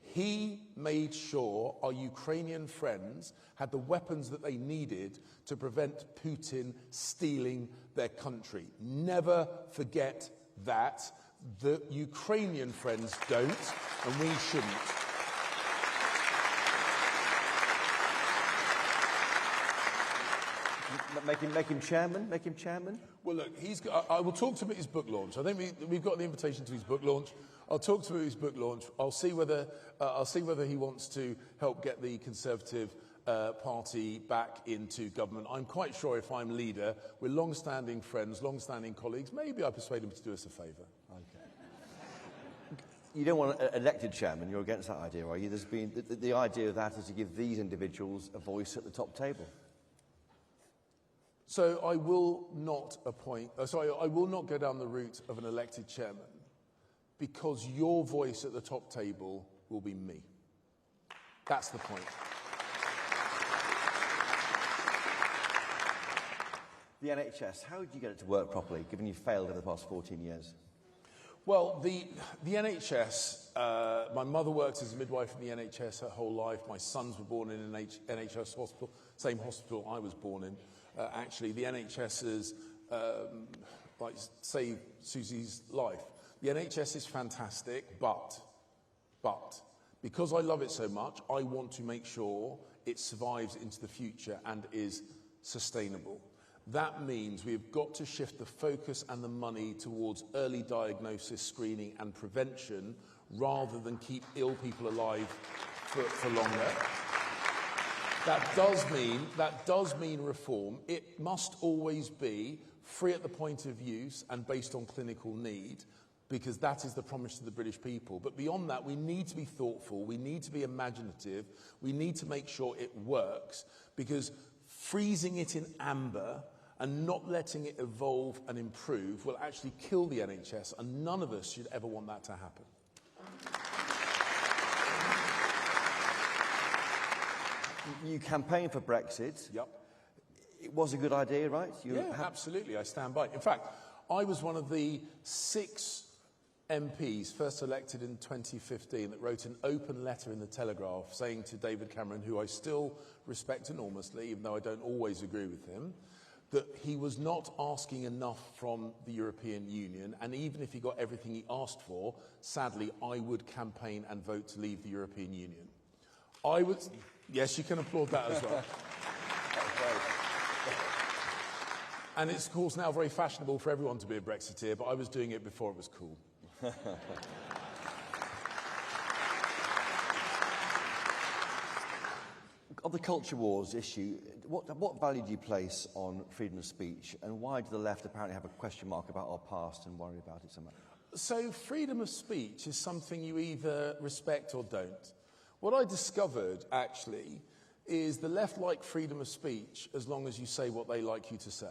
He made sure our Ukrainian friends had the weapons that they needed to prevent Putin stealing their country. Never forget that. The Ukrainian friends don't, and we shouldn't. Make him chairman? Make him chairman? Well, look, I will talk to him at his book launch. I think we've got the invitation to his book launch. I'll talk to him at his book launch. I'll see whether he wants to help get the Conservative Party back into government. I'm quite sure if I'm leader, we're long-standing friends, long-standing colleagues. Maybe I persuade him to do us a favour. Okay. You don't want an elected chairman. You're against that idea, are you? There's been the idea of that is to give these individuals a voice at the top table. So I will not I will not go down the route of an elected chairman, because your voice at the top table will be me. That's the point. The NHS, how did you get it to work properly, given you failed over the past 14 years? Well, the NHS, my mother worked as a midwife in the NHS her whole life. My sons were born in an NHS hospital, same hospital I was born in. Actually, the NHS has saved Susie's life. The NHS is fantastic, but because I love it so much, I want to make sure it survives into the future and is sustainable. That means we've got to shift the focus and the money towards early diagnosis, screening and prevention, rather than keep ill people alive for longer. That does mean reform. It must always be free at the point of use and based on clinical need, because that is the promise to the British people. But beyond that, we need to be thoughtful, we need to be imaginative, we need to make sure it works, because freezing it in amber and not letting it evolve and improve will actually kill the NHS, and none of us should ever want that to happen. You campaigned for Brexit. Yep. It was a good idea, right? Absolutely, I stand by. In fact, I was one of the 6 MPs first elected in 2015 that wrote an open letter in the Telegraph saying to David Cameron, who I still respect enormously, even though I don't always agree with him, that he was not asking enough from the European Union, and even if he got everything he asked for, sadly, I would campaign and vote to leave the European Union. Yes, you can applaud that as well. And it's, of course, now very fashionable for everyone to be a Brexiteer, but I was doing it before it was cool. Of the culture wars issue, what value do you place on freedom of speech, and why do the left apparently have a question mark about our past and worry about it so much? So freedom of speech is something you either respect or don't. What I discovered, actually, is the left like freedom of speech as long as you say what they like you to say.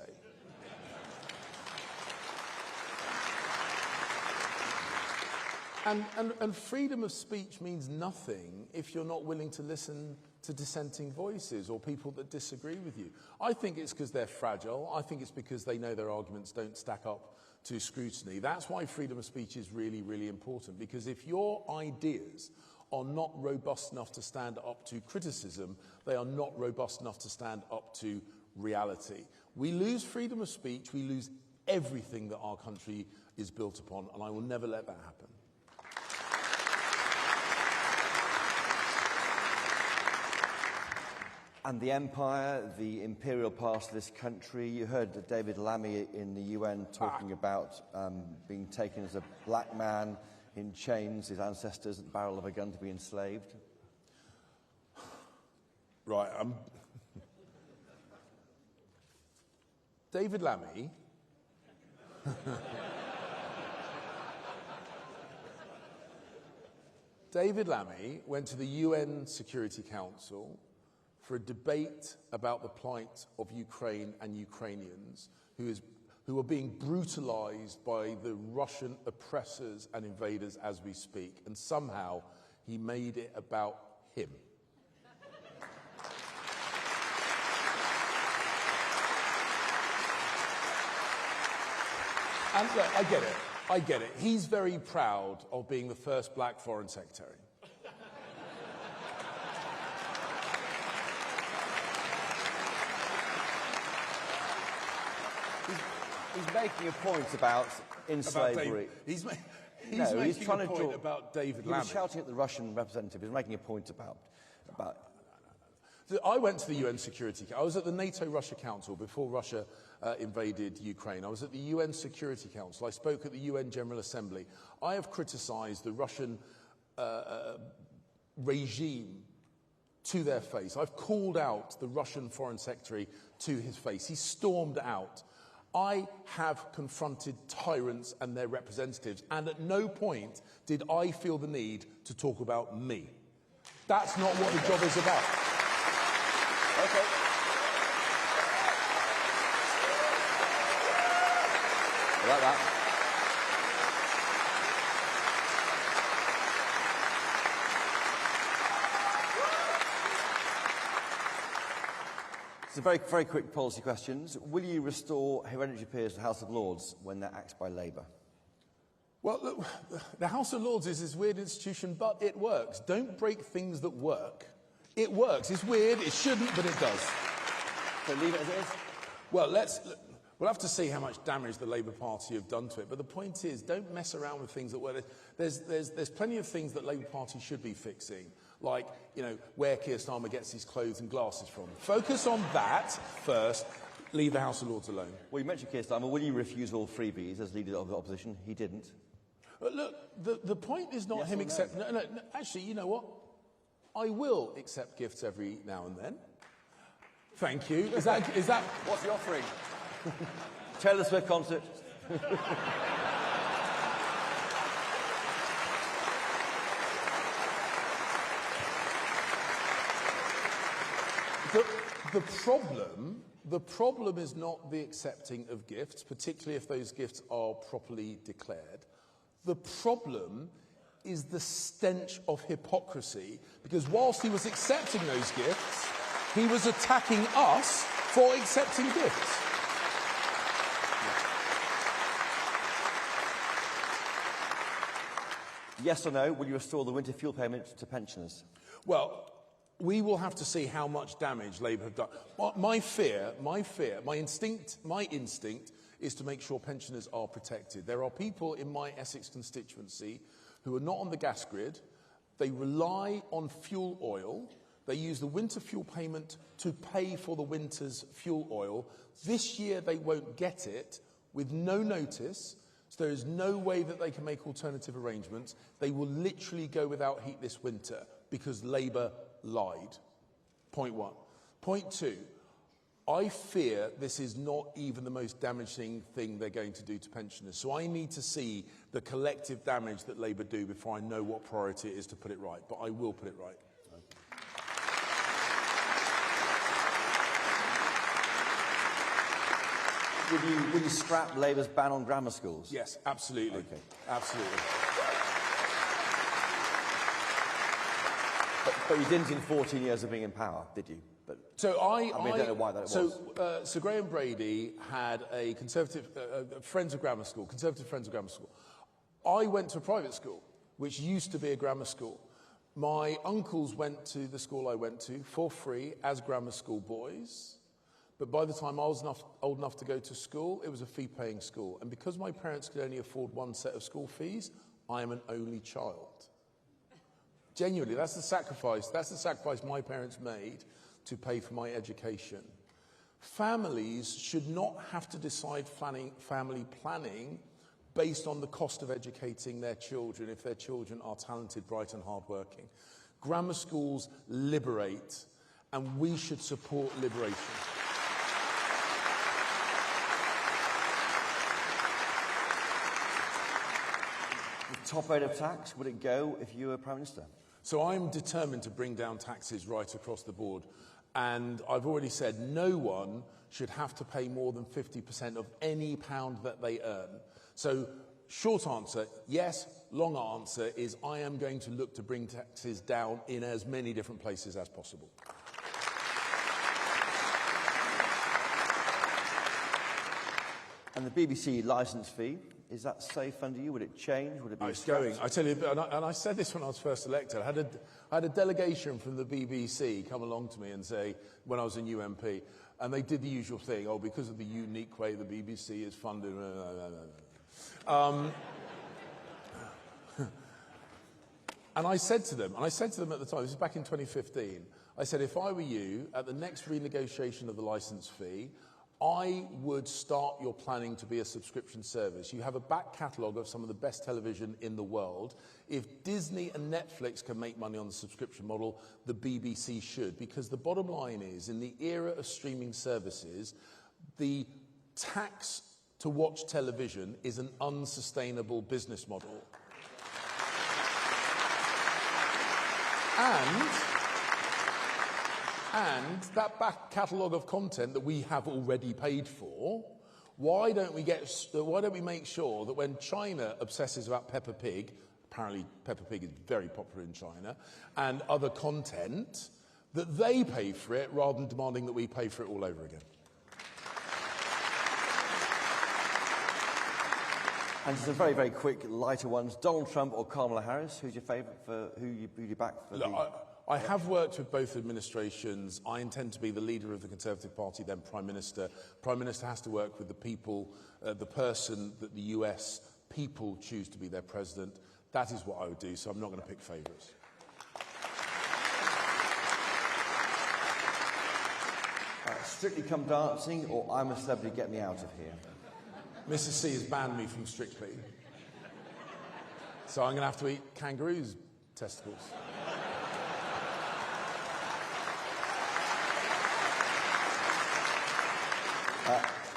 And freedom of speech means nothing if you're not willing to listen to dissenting voices or people that disagree with you. I think it's because they're fragile. I think it's because they know their arguments don't stack up to scrutiny. That's why freedom of speech is really, really important, because if your ideas are not robust enough to stand up to criticism, they are not robust enough to stand up to reality. We lose freedom of speech, we lose everything that our country is built upon, and I will never let that happen. And the empire, the imperial past of this country. You heard David Lammy in the UN talking about being taken as a black man in chains, his ancestors at the barrel of a gun to be enslaved. Right. David Lammy David Lammy went to the UN Security Council for a debate about the plight of Ukraine and Ukrainians who are being brutalized by the Russian oppressors and invaders as we speak, and somehow he made it about him. And look, I get it. He's very proud of being the first black foreign secretary. He's making a point about slavery. He's trying to a point about David Lammy. He was shouting at the Russian representative. He's making a point about. I went to the UN Security Council. I was at the NATO-Russia Council before Russia invaded Ukraine. I was at the UN Security Council. I spoke at the UN General Assembly. I have criticised the Russian regime to their face. I've called out the Russian Foreign Secretary to his face. He stormed out. I have confronted tyrants and their representatives, and at no point did I feel the need to talk about me. That's not what the job is about. Okay. I like that. So very, very quick policy questions. Will you restore hereditary peers to the House of Lords when they're axed by Labour? Well, look, the House of Lords is this weird institution, but it works. Don't break things that work. It works. It's weird. It shouldn't, but it does. So leave it as it is? Well, we'll have to see how much damage the Labour Party have done to it. But the point is, don't mess around with things that work. There's plenty of things that Labour Party should be fixing, like, where Keir Starmer gets his clothes and glasses from. Focus on that first. Leave the House of Lords alone. Well, you mentioned Keir Starmer. Will you refuse all freebies as leader of the opposition? He didn't. But look, the point is not yes him accepting. No, actually, you know what? I will accept gifts every now and then. Thank you. Is that? What's the offering? Taylor Swift concert. The problem is not the accepting of gifts, particularly if those gifts are properly declared. The problem is the stench of hypocrisy, because whilst he was accepting those gifts, he was attacking us for accepting gifts. Yes or no, will you restore the winter fuel payment to pensioners? Well, we will have to see how much damage Labour have done. My instinct is to make sure pensioners are protected. There are people in my Essex constituency who are not on the gas grid. They rely on fuel oil. They use the winter fuel payment to pay for the winter's fuel oil. This year they won't get it with no notice, so there is no way that they can make alternative arrangements. They will literally go without heat this winter because Labour lied. Point one. Point two, I fear this is not even the most damaging thing they're going to do to pensioners. So I need to see the collective damage that Labour do before I know what priority it is to put it right. But I will put it right. Will you scrap Labour's ban on grammar schools? Yes, absolutely. Okay. Absolutely. But you didn't in 14 years of being in power, did you? So I don't know why that was. So Graham Brady had a Conservative Friends of Grammar School, Conservative Friends of Grammar School. I went to a private school, which used to be a grammar school. My uncles went to the school I went to for free as grammar school boys. But by the time I was old enough to go to school, it was a fee-paying school. And because my parents could only afford one set of school fees, I am an only child. Genuinely, that's the sacrifice my parents made. to pay for my education. Families should not have to decide family planning based on the cost of educating their children if their children are talented, bright and hardworking. Grammar schools liberate, and we should support liberation. The top rate of tax, would it go if you were Prime Minister? So I'm determined to bring down taxes right across the board. And I've already said no one should have to pay more than 50% of any pound that they earn. So short answer, yes. Long answer is I am going to look to bring taxes down in as many different places as possible. And the BBC licence fee, is that safe under you? Would it change? Would it be? It's going. I tell you, and I said this when I was first elected. I had a delegation from the BBC come along to me and say, when I was a new MP, and they did the usual thing, oh, because of the unique way the BBC is funded. And I said to them at the time, this is back in 2015, I said, if I were you, at the next renegotiation of the licence fee, I would start your planning to be a subscription service. You have a back catalogue of some of the best television in the world. If Disney and Netflix can make money on the subscription model, the BBC should. Because the bottom line is, in the era of streaming services, the tax to watch television is an unsustainable business model. And that back catalogue of content that we have already paid for, why don't we make sure that when China obsesses about Peppa Pig, apparently Peppa Pig is very popular in China, and other content, that they pay for it rather than demanding that we pay for it all over again. And just a very, very quick, lighter ones. Donald Trump or Kamala Harris? Who's your favourite for who you back for? Look, I have worked with both administrations. I intend to be the leader of the Conservative Party, then Prime Minister. Prime Minister has to work with the people, the person that the US people choose to be their president. That is what I would do, so I'm not going to pick favourites. Strictly Come Dancing or I'm a Celebrity, Get Me Out of Here? Mrs. C has banned me from Strictly. So I'm going to have to eat kangaroo's testicles.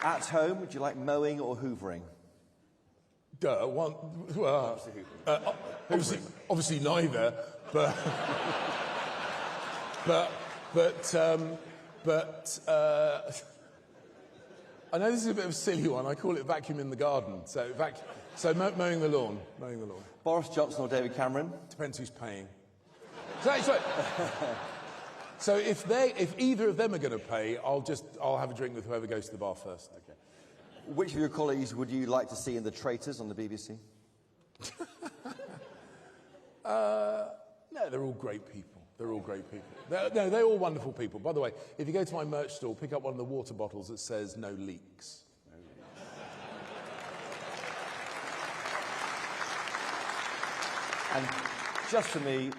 At home, would you like mowing or hoovering? Obviously neither, but I know this is a bit of a silly one. I call it vacuum in the garden. So mowing the lawn. Boris Johnson or David Cameron? Depends who's paying. So if either of them are going to pay, I'll have a drink with whoever goes to the bar first. Okay. Which of your colleagues would you like to see in The Traitors on the BBC? No, they're all great people. They're all wonderful people. By the way, if you go to my merch store, pick up one of the water bottles that says no leaks. And just for me,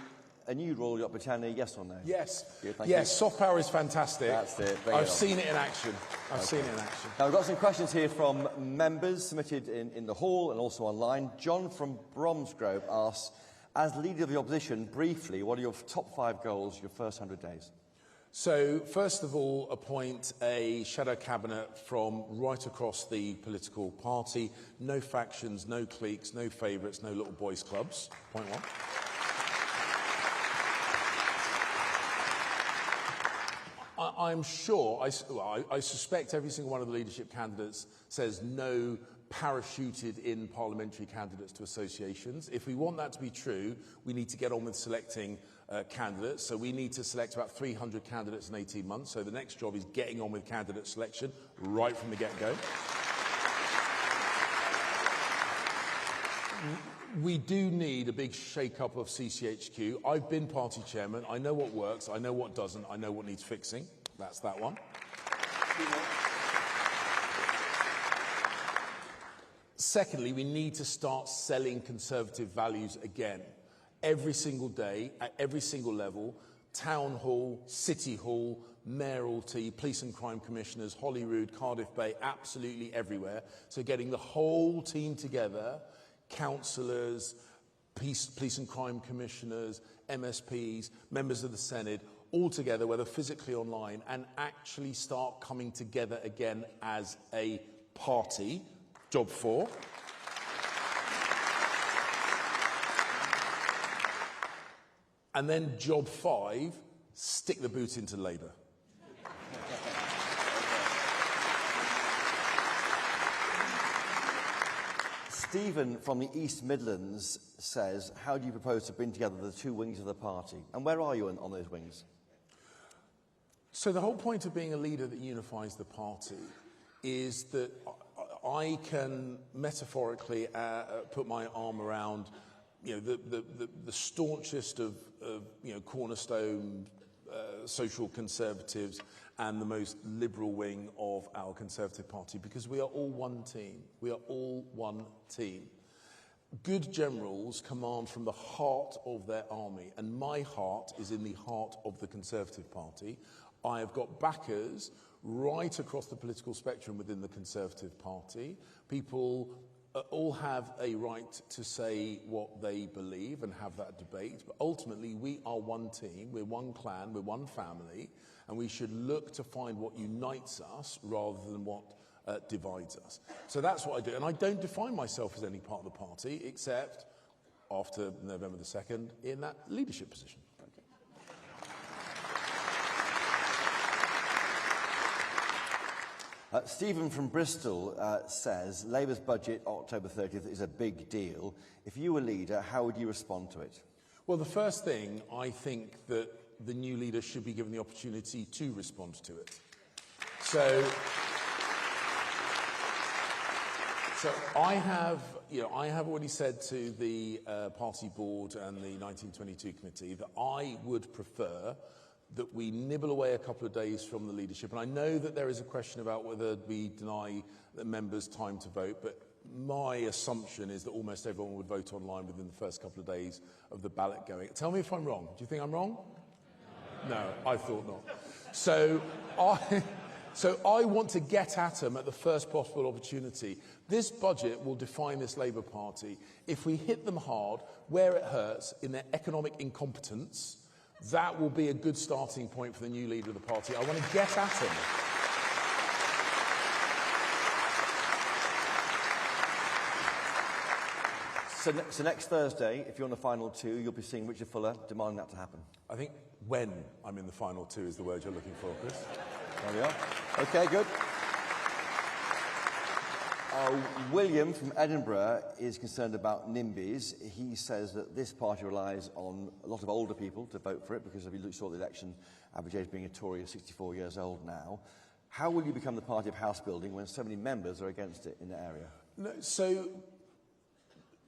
a new Royal Yacht Britannia, yes or no? Yes. Good, yes, soft power is fantastic. That's it. I've seen it in action. Now, we've got some questions here from members submitted in the hall and also online. John from Bromsgrove asks, as leader of the opposition, briefly, what are your top 5 goals your first 100 days? So, first of all, appoint a shadow cabinet from right across the political party. No factions, no cliques, no favourites, no little boys' clubs. Point 1. I'm sure, I suspect every single one of the leadership candidates says no parachuted in parliamentary candidates to associations. If we want that to be true, we need to get on with selecting candidates. So we need to select about 300 candidates in 18 months. So the next job is getting on with candidate selection right from the get-go. We do need a big shake-up of CCHQ. I've been party chairman. I know what works. I know what doesn't. I know what needs fixing. That's that one. Secondly, we need to start selling Conservative values again. Every single day, at every single level, town hall, city hall, mayoralty, police and crime commissioners, Holyrood, Cardiff Bay, absolutely everywhere. So getting the whole team together, councillors, police and crime commissioners, MSPs, members of the Senate, all together, whether physically or online, and actually start coming together again as a party. Job 4. And then job 5, stick the boot into Labour. Stephen from the East Midlands says, how do you propose to bring together the two wings of the party? And where are you on those wings? So the whole point of being a leader that unifies the party is that I can metaphorically put my arm around, the staunchest of cornerstone social conservatives and the most liberal wing of our Conservative Party, because we are all one team. We are all one team. Good generals command from the heart of their army, and my heart is in the heart of the Conservative Party. I have got backers right across the political spectrum within the Conservative Party. People all have a right to say what they believe and have that debate, but ultimately we are one team, we're one clan, we're one family, and we should look to find what unites us rather than what divides us. So that's what I do, and I don't define myself as any part of the party, except after November the 2nd in that leadership position. Stephen from Bristol says, Labour's budget, October 30th, is a big deal. If you were leader, how would you respond to it? Well, the first thing, I think that the new leader should be given the opportunity to respond to it. So I have already said to the party board and the 1922 committee that I would prefer that we nibble away a couple of days from the leadership. And I know that there is a question about whether we deny the members time to vote, but my assumption is that almost everyone would vote online within the first couple of days of the ballot going. Tell me if I'm wrong. Do you think I'm wrong? No, I thought not. So I want to get at them at the first possible opportunity. This budget will define this Labour Party. If we hit them hard, where it hurts, in their economic incompetence, that will be a good starting point for the new leader of the party. I want to get at him. So next Thursday, if you're on the final two, you'll be seeing Richard Fuller demanding that to happen. I think when I'm in the final two is the word you're looking for, Chris. There we are. Okay, good. William from Edinburgh is concerned about NIMBYs. He says that this party relies on a lot of older people to vote for it, because if you saw the election, average age being a Tory is 64 years old now. How will you become the party of house building when so many members are against it in the area? No, so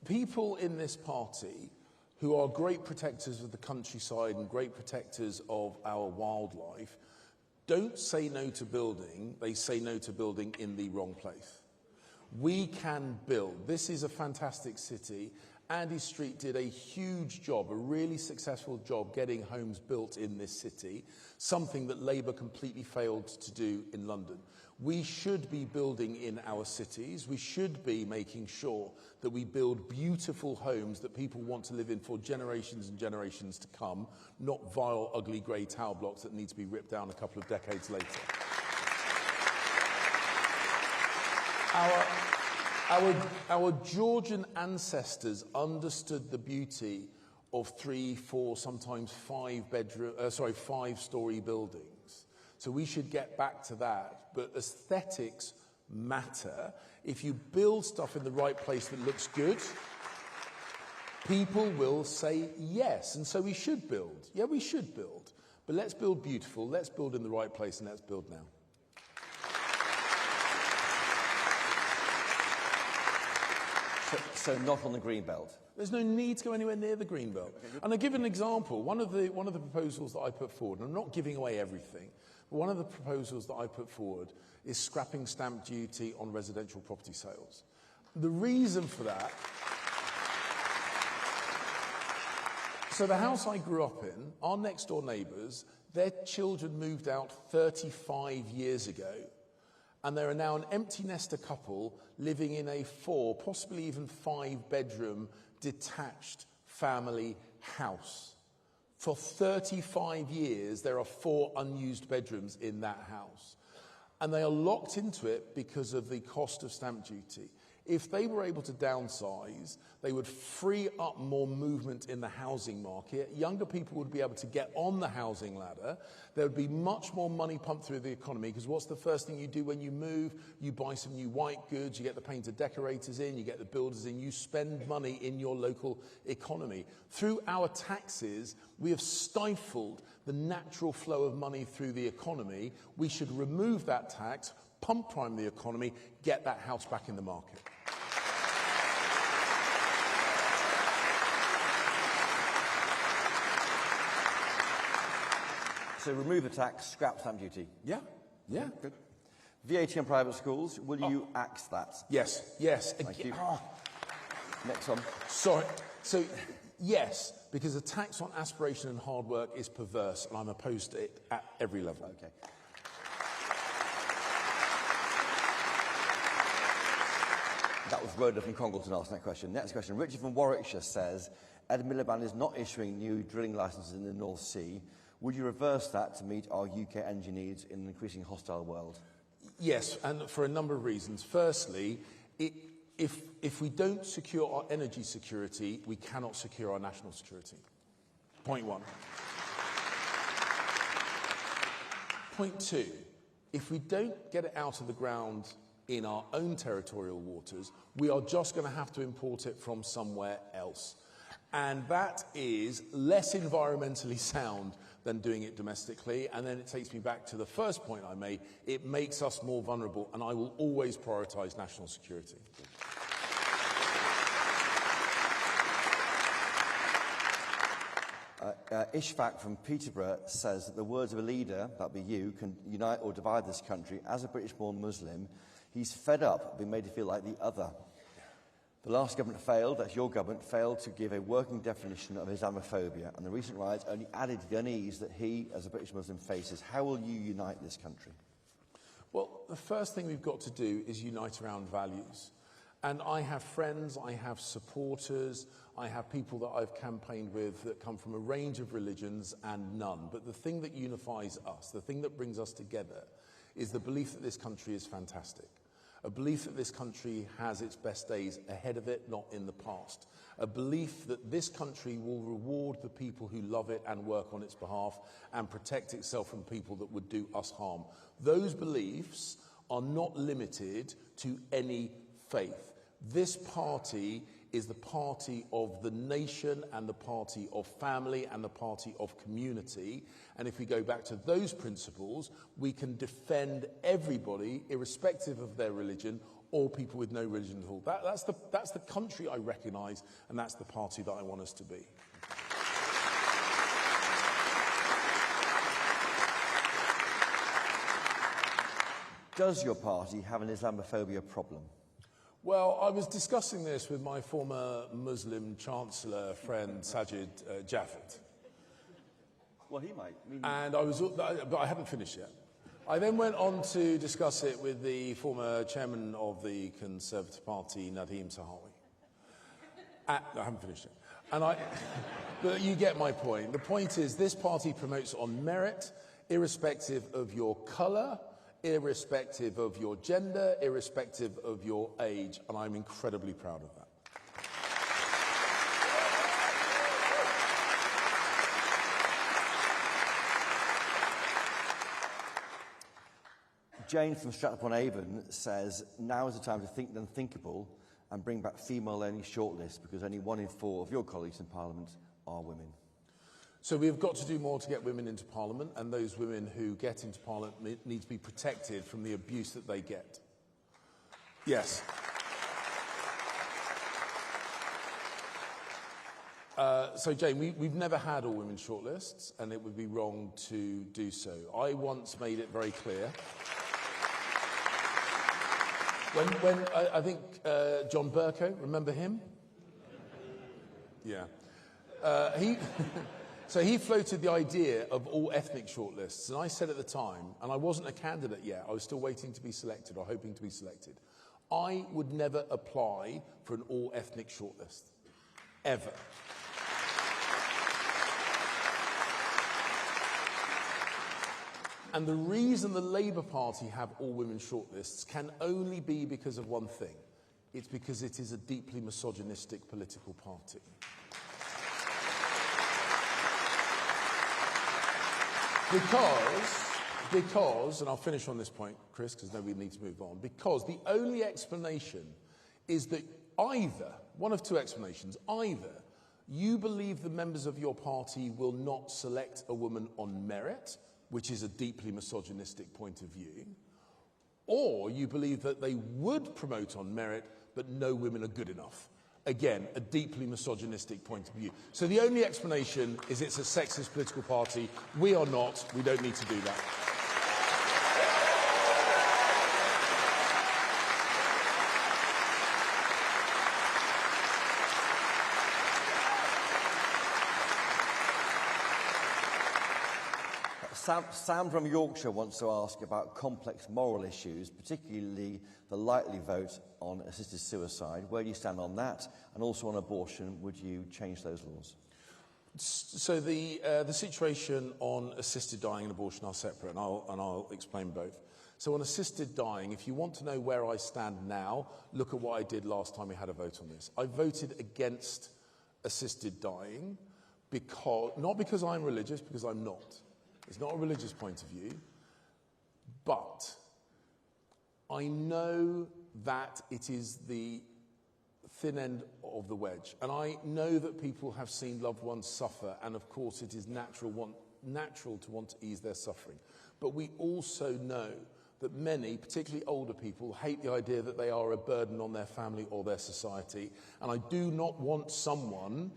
people in this party who are great protectors of the countryside and great protectors of our wildlife don't say no to building, they say no to building in the wrong place. We can build. This is a fantastic city. Andy Street did a huge job, a really successful job getting homes built in this city, something that Labour completely failed to do in London. We should be building in our cities. We should be making sure that we build beautiful homes that people want to live in for generations and generations to come, not vile, ugly grey tower blocks that need to be ripped down a couple of decades later. Our Georgian ancestors understood the beauty of 3, 4, sometimes 5-story buildings. So we should get back to that. But aesthetics matter. If you build stuff in the right place that looks good, people will say yes. And so we should build. Yeah, we should build. But let's build beautiful. Let's build in the right place, and let's build now. So not on the green belt? There's no need to go anywhere near the green belt. And I'll give an example. One of the proposals that I put forward, and I'm not giving away everything, but one of the proposals that I put forward is scrapping stamp duty on residential property sales. The reason for that... So the house I grew up in, our next door neighbours, their children moved out 35 years ago. And there are now an empty nester couple living in a 4, possibly even 5-bedroom detached family house. For 35 years, there are 4 unused bedrooms in that house. And they are locked into it because of the cost of stamp duty. If they were able to downsize, they would free up more movement in the housing market. Younger people would be able to get on the housing ladder. There would be much more money pumped through the economy, because what's the first thing you do when you move? You buy some new white goods, you get the painter decorators in, you get the builders in, you spend money in your local economy. Through our taxes, we have stifled the natural flow of money through the economy. We should remove that tax, pump prime the economy, get that house back in the market. So remove the tax, scrap stamp duty. Yeah. Good. VAT on private schools, will you axe that? Yes. Thank you. Next one. Sorry. So, yes, because a tax on aspiration and hard work is perverse, and I'm opposed to it at every level. Okay. That was Rhoda from Congleton asking that question. Next question. Richard from Warwickshire says, Ed Miliband is not issuing new drilling licences in the North Sea. Would you reverse that to meet our UK energy needs in an increasingly hostile world? Yes, and for a number of reasons. Firstly, if we don't secure our energy security, we cannot secure our national security. Point 1. Point 2, if we don't get it out of the ground in our own territorial waters, we are just going to have to import it from somewhere else. And that is less environmentally sound than doing it domestically. And then it takes me back to the first point I made. It makes us more vulnerable, and I will always prioritise national security. Ishfaq from Peterborough says that the words of a leader, that be you, can unite or divide this country. As a British-born Muslim, he's fed up being made to feel like the other. The last government failed, that's your government, failed to give a working definition of Islamophobia, and the recent riots only added to the unease that he, as a British Muslim, faces. How will you unite this country? Well, the first thing we've got to do is unite around values. And I have friends, I have supporters, I have people that I've campaigned with that come from a range of religions and none. But the thing that unifies us, the thing that brings us together, is the belief that this country is fantastic. A belief that this country has its best days ahead of it, not in the past. A belief that this country will reward the people who love it and work on its behalf and protect itself from people that would do us harm. Those beliefs are not limited to any faith. This party is the party of the nation and the party of family and the party of community. And if we go back to those principles, we can defend everybody, irrespective of their religion, or people with no religion at all. That's the country I recognise, and that's the party that I want us to be. Does your party have an Islamophobia problem? Well, I was discussing this with my former Muslim Chancellor friend Sajid Javid. Well, he might. But I hadn't finished yet. I then went on to discuss it with the former chairman of the Conservative Party, Nadeem Sahawi. I haven't finished yet. But you get my point. The point is, this party promotes on merit, irrespective of your colour, irrespective of your gender, irrespective of your age, and I'm incredibly proud of that. Jane from Stratford-upon-Avon says, now is the time to think the unthinkable and bring back female-only shortlists, because only 1 in 4 of your colleagues in Parliament are women. So we've got to do more to get women into Parliament, and those women who get into Parliament need to be protected from the abuse that they get. Yes. So, Jane, we've never had all-women shortlists, and it would be wrong to do so. I once made it very clear. When I think John Bercow, remember him? Yeah. So he floated the idea of all ethnic shortlists, and I said at the time, and I wasn't a candidate yet, I was still waiting to be selected or hoping to be selected, I would never apply for an all ethnic shortlist, ever. And the reason the Labour Party have all women shortlists can only be because of one thing. It's because it is a deeply misogynistic political party. Because, and I'll finish on this point, Chris, because then we need to move on, because the only explanation is that either, one of two explanations, either you believe the members of your party will not select a woman on merit, which is a deeply misogynistic point of view, or you believe that they would promote on merit, but no women are good enough. Again, a deeply misogynistic point of view. So the only explanation is it's a sexist political party. We are not. We don't need to do that. Sam from Yorkshire wants to ask about complex moral issues, particularly the likely vote on assisted suicide. Where do you stand on that? And also on abortion, would you change those laws? So the situation on assisted dying and abortion are separate, and I'll explain both. So on assisted dying, if you want to know where I stand now, look at what I did last time we had a vote on this. I voted against assisted dying, not because I'm religious, because I'm not. It's not a religious point of view, but I know that it is the thin end of the wedge, and I know that people have seen loved ones suffer, and of course it is natural to want to ease their suffering. But we also know that many, particularly older people, hate the idea that they are a burden on their family or their society, and I do not want someone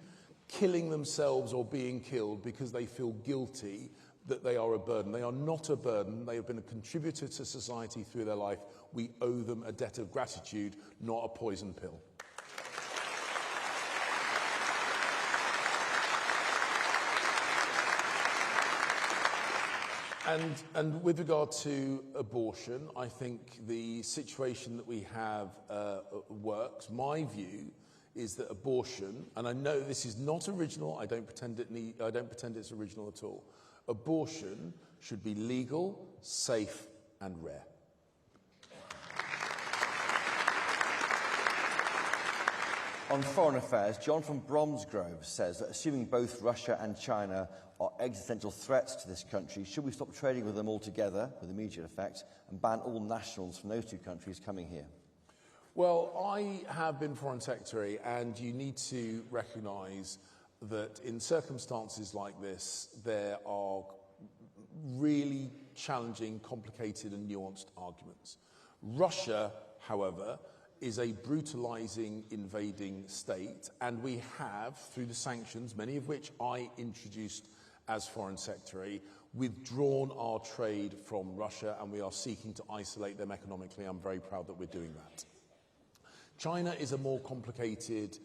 killing themselves or being killed because they feel guilty that they are a burden. They are not a burden. They have been a contributor to society through their life. We owe them a debt of gratitude, not a poison pill. And with regard to abortion, I think the situation that we have works. My view is that abortion, and I know this is not original, I don't pretend it's original at all. Abortion should be legal, safe, and rare. On foreign affairs, John from Bromsgrove says that assuming both Russia and China are existential threats to this country, should we stop trading with them altogether, with immediate effect, and ban all nationals from those two countries coming here? Well, I have been Foreign Secretary, and you need to recognise that in circumstances like this, there are really challenging, complicated and nuanced arguments. Russia, however, is a brutalising, invading state, and we have, through the sanctions, many of which I introduced as Foreign Secretary, withdrawn our trade from Russia, and we are seeking to isolate them economically. I'm very proud that we're doing that. China is a more complicated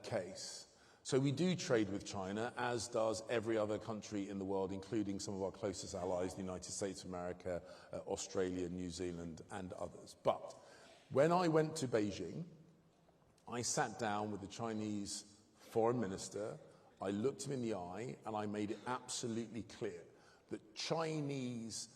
case. So we do trade with China, as does every other country in the world, including some of our closest allies, the United States of America, Australia, New Zealand, and others. But when I went to Beijing, I sat down with the Chinese foreign minister, I looked him in the eye, and I made it absolutely clear that Chinese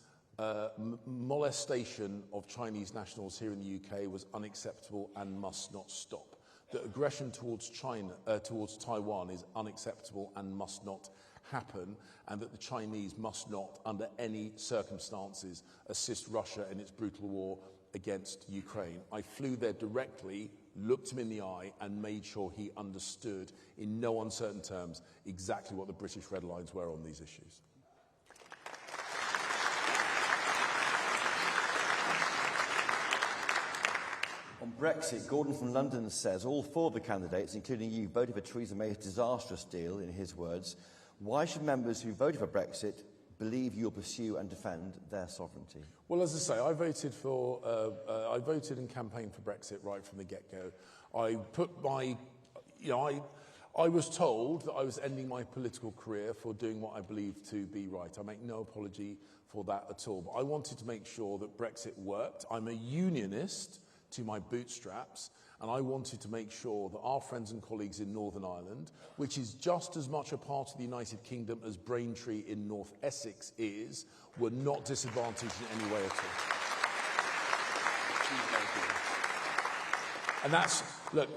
molestation of Chinese nationals here in the UK was unacceptable and must not stop. That aggression towards Taiwan is unacceptable and must not happen, and that the Chinese must not, under any circumstances, assist Russia in its brutal war against Ukraine. I flew there directly, looked him in the eye, and made sure he understood, in no uncertain terms, exactly what the British red lines were on these issues. On Brexit, Gordon from London says all four of the candidates, including you, voted for Theresa May's disastrous deal, in his words. Why should members who voted for Brexit believe you'll pursue and defend their sovereignty? Well, as I say, I voted and campaigned for Brexit right from the get-go. I was told that I was ending my political career for doing what I believed to be right. I make no apology for that at all. But I wanted to make sure that Brexit worked. I'm a unionist to my bootstraps, and I wanted to make sure that our friends and colleagues in Northern Ireland, which is just as much a part of the United Kingdom as Braintree in North Essex is, were not disadvantaged in any way at all. And that's, look,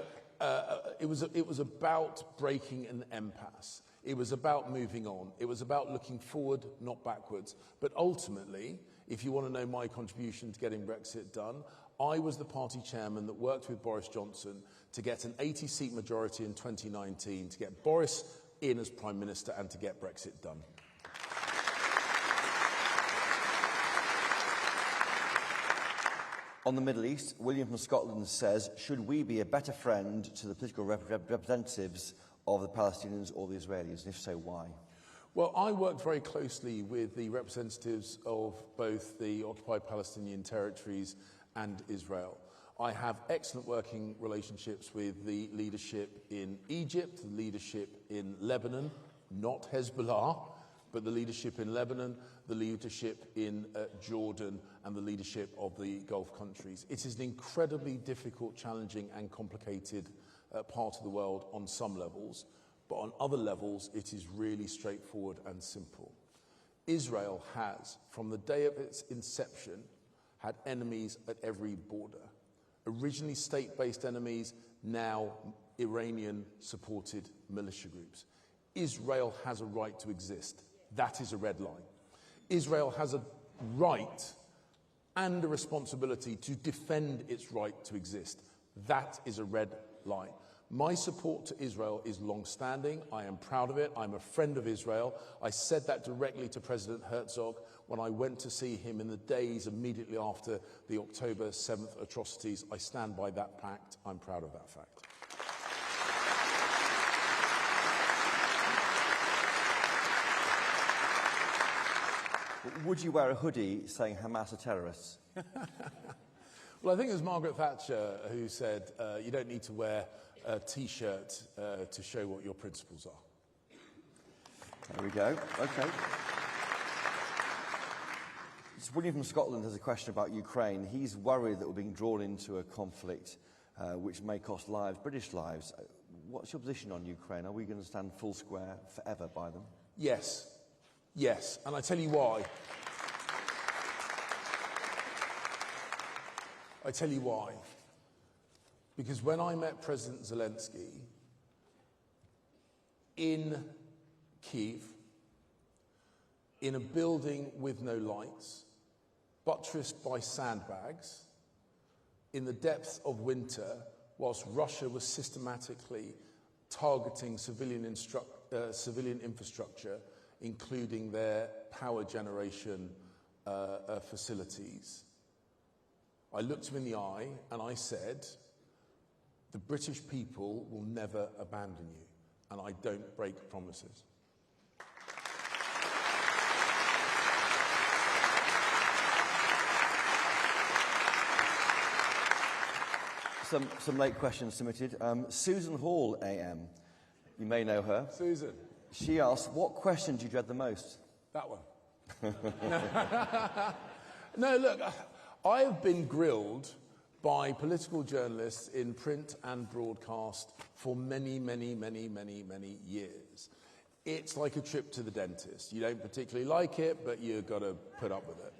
it was about breaking an impasse. It was about moving on. It was about looking forward, not backwards. But ultimately, if you want to know my contribution to getting Brexit done, I was the party chairman that worked with Boris Johnson to get an 80-seat majority in 2019, to get Boris in as Prime Minister and to get Brexit done. On the Middle East, William from Scotland says, should we be a better friend to the political representatives of the Palestinians or the Israelis? And if so, why? Well, I worked very closely with the representatives of both the occupied Palestinian territories and Israel. I have excellent working relationships with the leadership in Egypt, the leadership in Lebanon, not Hezbollah, but the leadership in Lebanon, the leadership in Jordan, and the leadership of the Gulf countries. It is an incredibly difficult, challenging and complicated part of the world on some levels, but on other levels it is really straightforward and simple. Israel has, from the day of its inception, had enemies at every border. Originally state-based enemies, now Iranian-supported militia groups. Israel has a right to exist. That is a red line. Israel has a right and a responsibility to defend its right to exist. That is a red line. My support to Israel is long-standing. I am proud of it. I'm a friend of Israel. I said that directly to President Herzog when I went to see him in the days immediately after the October 7th atrocities. I stand by that pact. I'm proud of that fact. Would you wear a hoodie saying Hamas are terrorists? Well, I think it was Margaret Thatcher who said you don't need to wear a T-shirt to show what your principles are. There we go. OK. William from Scotland has a question about Ukraine. He's worried that we're being drawn into a conflict which may cost lives, British lives. What's your position on Ukraine? Are we going to stand full square forever by them? Yes. Yes, and I tell you why. I tell you why. Because when I met President Zelensky in Kyiv, in a building with no lights, buttressed by sandbags, in the depths of winter, whilst Russia was systematically targeting civilian infrastructure, including their power generation facilities, I looked him in the eye and I said, the British people will never abandon you, and I don't break promises. Some late questions submitted. Susan Hall, AM. You may know her. Susan. She asked, what question do you dread the most? That one. No, look, I have been grilled by political journalists in print and broadcast for many, many, many, many, many years. It's like a trip to the dentist. You don't particularly like it, but you've got to put up with it.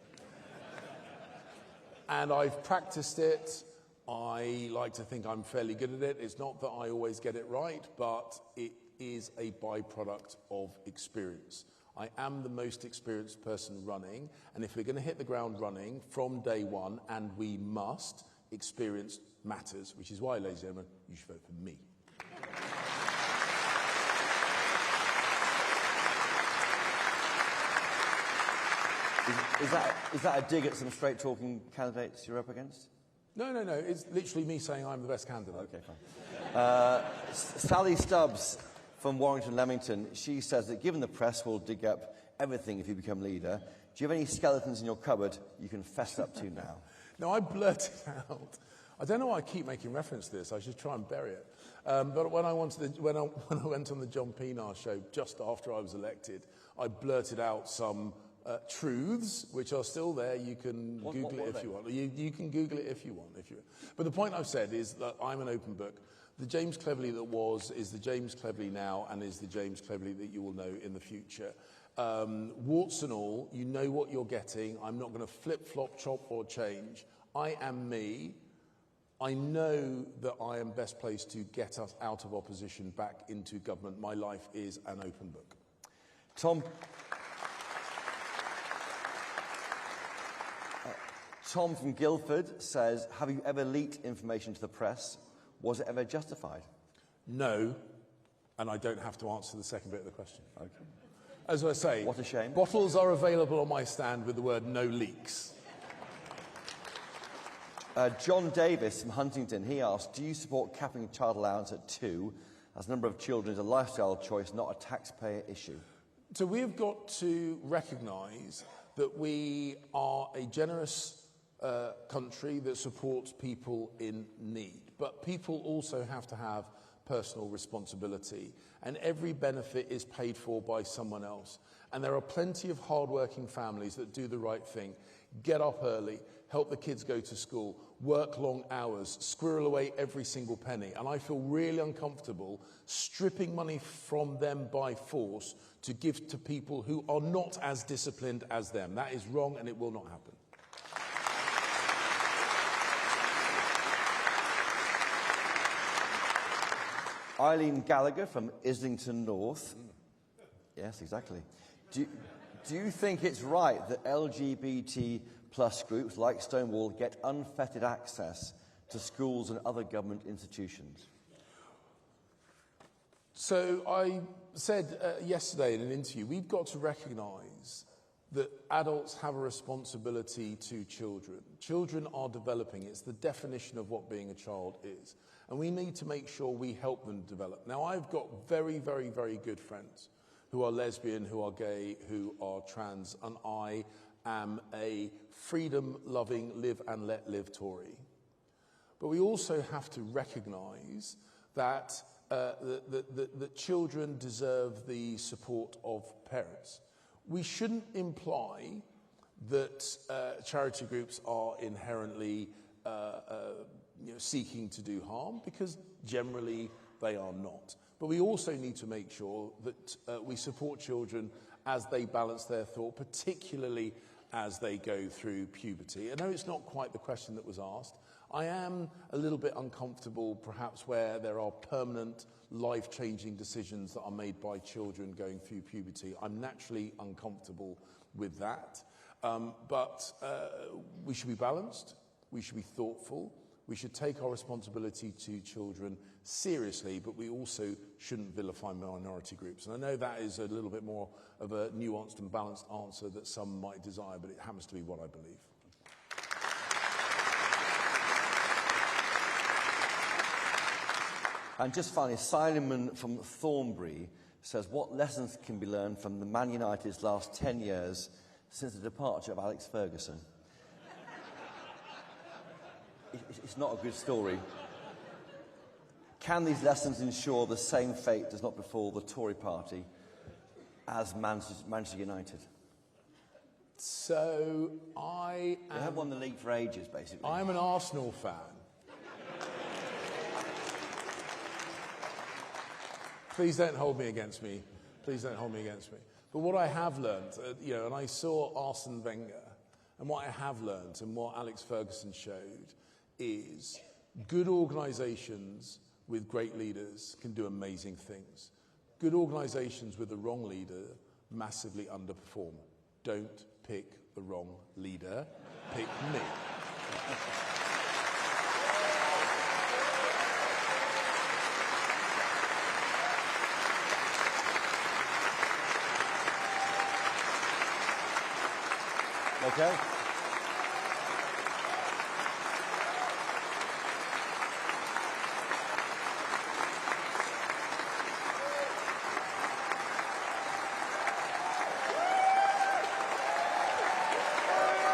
And I've practiced it. I like to think I'm fairly good at it. It's not that I always get it right, but it is a byproduct of experience. I am the most experienced person running, and if we're going to hit the ground running from day one, and we must, experience matters, which is why, ladies and gentlemen, you should vote for me. Is that a dig at some straight-talking candidates you're up against? No. It's literally me saying I'm the best candidate. Okay, fine. Sally Stubbs from Warrington Leamington, she says that given the press will dig up everything if you become leader, do you have any skeletons in your cupboard you can fess up to now? No, I blurted out. I don't know why I keep making reference to this. I should try and bury it. But when I went on the John Pienaar show just after I was elected, I blurted out some truths, which are still there. You can Google it if you want. You can Google it if you want. But the point I've said is that I'm an open book. The James Cleverly that was is the James Cleverly now and is the James Cleverly that you will know in the future. Warts and all, you know what you're getting. I'm not going to flip-flop, chop or change. I am me. I know that I am best placed to get us out of opposition back into government. My life is an open book. Tom from Guildford says, have you ever leaked information to the press? Was it ever justified? No, and I don't have to answer the second bit of the question. Okay. As I say, what a shame. Bottles are available on my stand with the word no leaks. John Davis from Huntington, he asked, do you support capping child allowance at 2, as the number of children is a lifestyle choice, not a taxpayer issue? So we've got to recognise that we are a generous country that supports people in need. But people also have to have personal responsibility, and every benefit is paid for by someone else. And there are plenty of hard-working families that do the right thing, get up early, help the kids go to school, work long hours, squirrel away every single penny. And I feel really uncomfortable stripping money from them by force to give to people who are not as disciplined as them. That is wrong, and it will not happen. Eileen Gallagher from Islington North. Yes, exactly. Do you think it's right that LGBT plus groups like Stonewall get unfettered access to schools and other government institutions? So I said yesterday in an interview, we've got to recognise that adults have a responsibility to children. Children are developing. It's the definition of what being a child is. And we need to make sure we help them develop. Now, I've got very, very, very good friends who are lesbian, who are gay, who are trans, and I am a freedom-loving, live and let live Tory. But we also have to recognise that that children deserve the support of parents. We shouldn't imply that charity groups are inherently seeking to do harm, because generally they are not. But we also need to make sure that we support children as they balance their thought, particularly as they go through puberty. I know it's not quite the question that was asked. I am a little bit uncomfortable, perhaps, where there are permanent, life-changing decisions that are made by children going through puberty. I'm naturally uncomfortable with that. But we should be balanced. We should be thoughtful. We should take our responsibility to children seriously, but we also shouldn't vilify minority groups. And I know that is a little bit more of a nuanced and balanced answer that some might desire, but it happens to be what I believe. And just finally, Simon from Thornbury says, what lessons can be learned from the Man United's last 10 years since the departure of Alex Ferguson? It's not a good story. Can these lessons ensure the same fate does not befall the Tory party as Manchester United? So I am... They have won the league for ages, basically. I'm an Arsenal fan. Please don't hold me against me. Please don't hold me against me. But what I have learned, and I saw Arsene Wenger, and what I have learned and what Alex Ferguson showed is good organisations with great leaders can do amazing things. Good organisations with the wrong leader massively underperform. Don't pick the wrong leader. Pick me. Okay.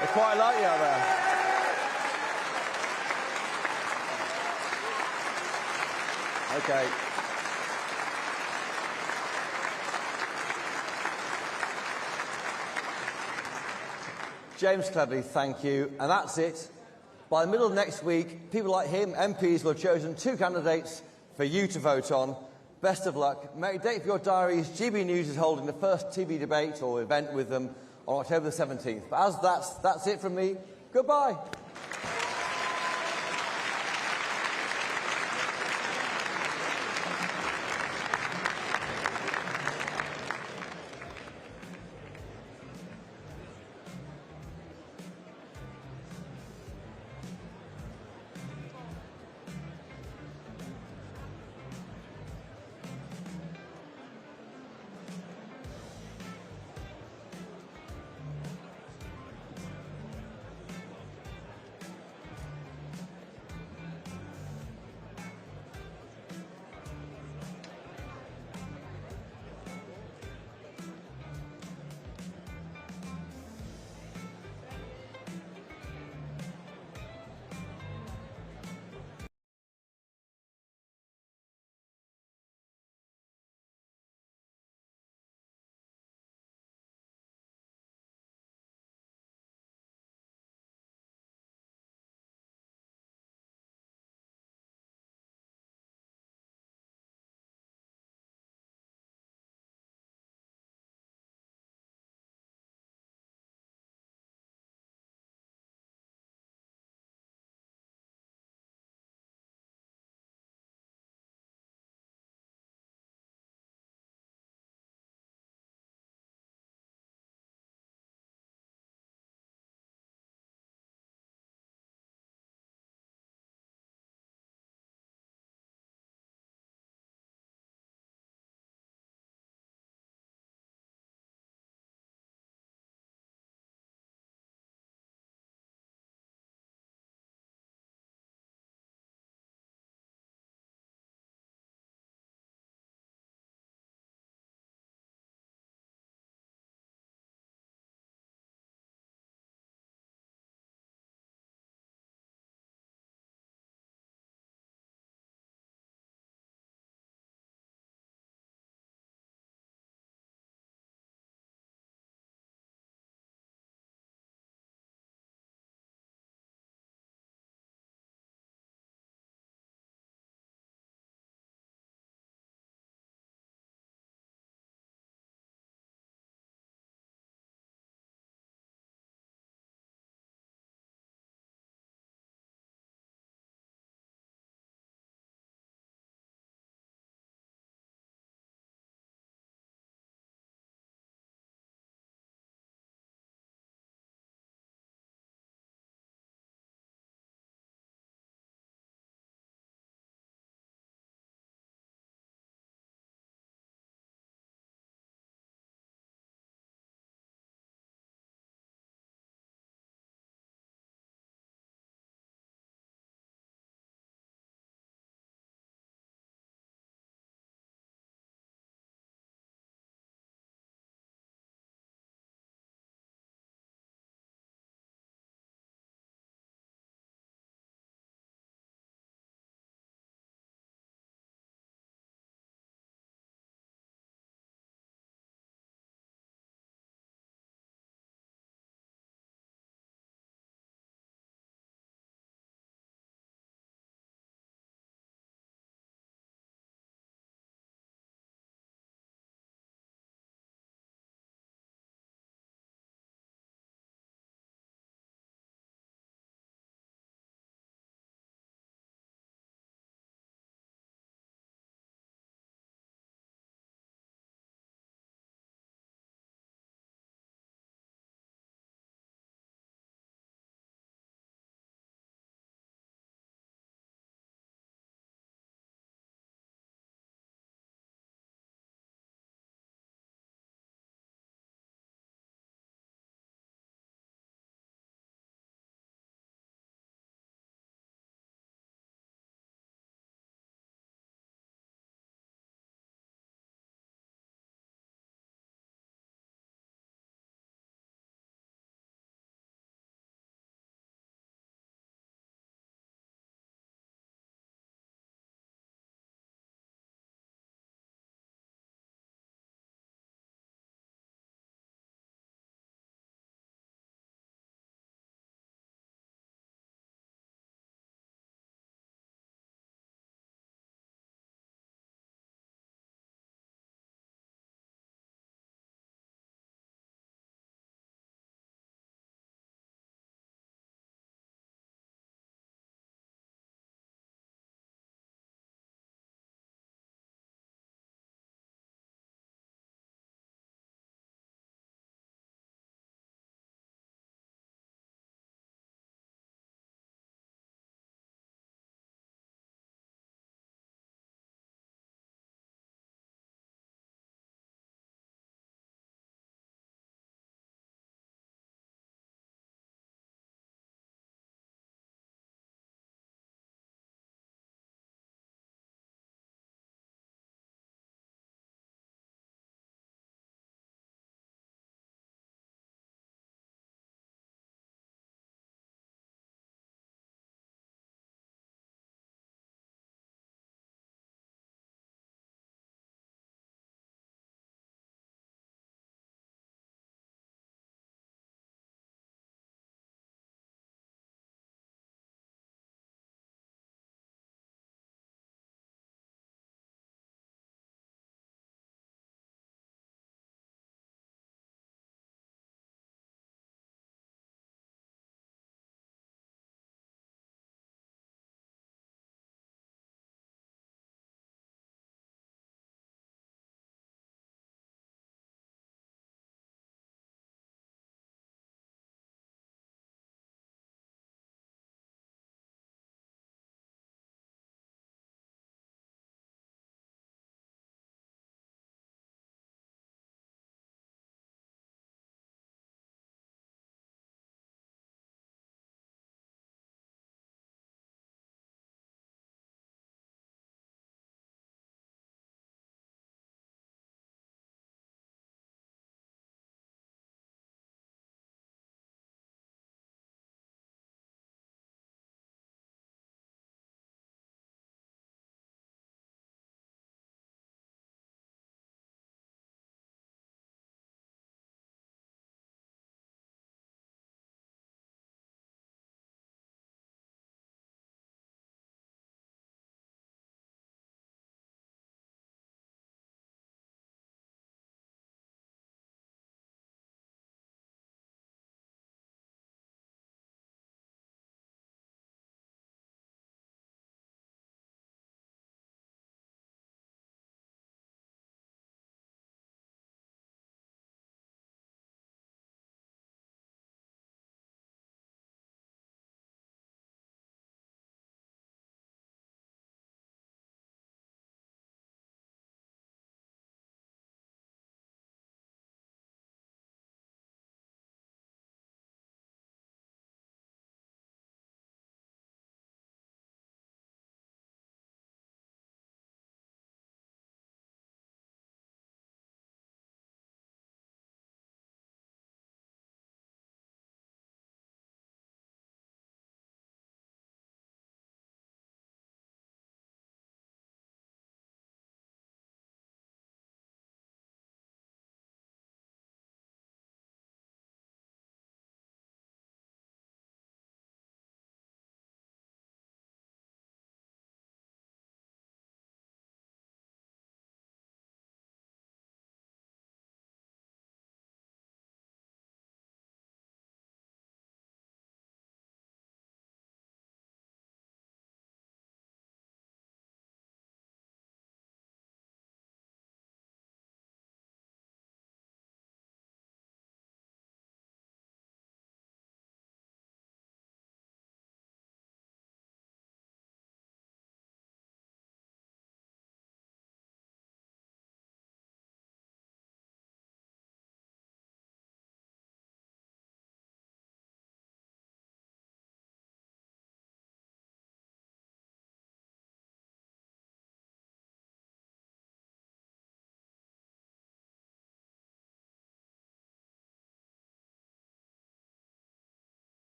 They quite like you out there. OK. James Cleverly, thank you. And that's it. By the middle of next week, people like him, MPs, will have chosen 2 candidates for you to vote on. Best of luck. Make a date for your diaries. GB News is holding the first TV debate or event with them on October the 17th. But as that's it from me. Goodbye.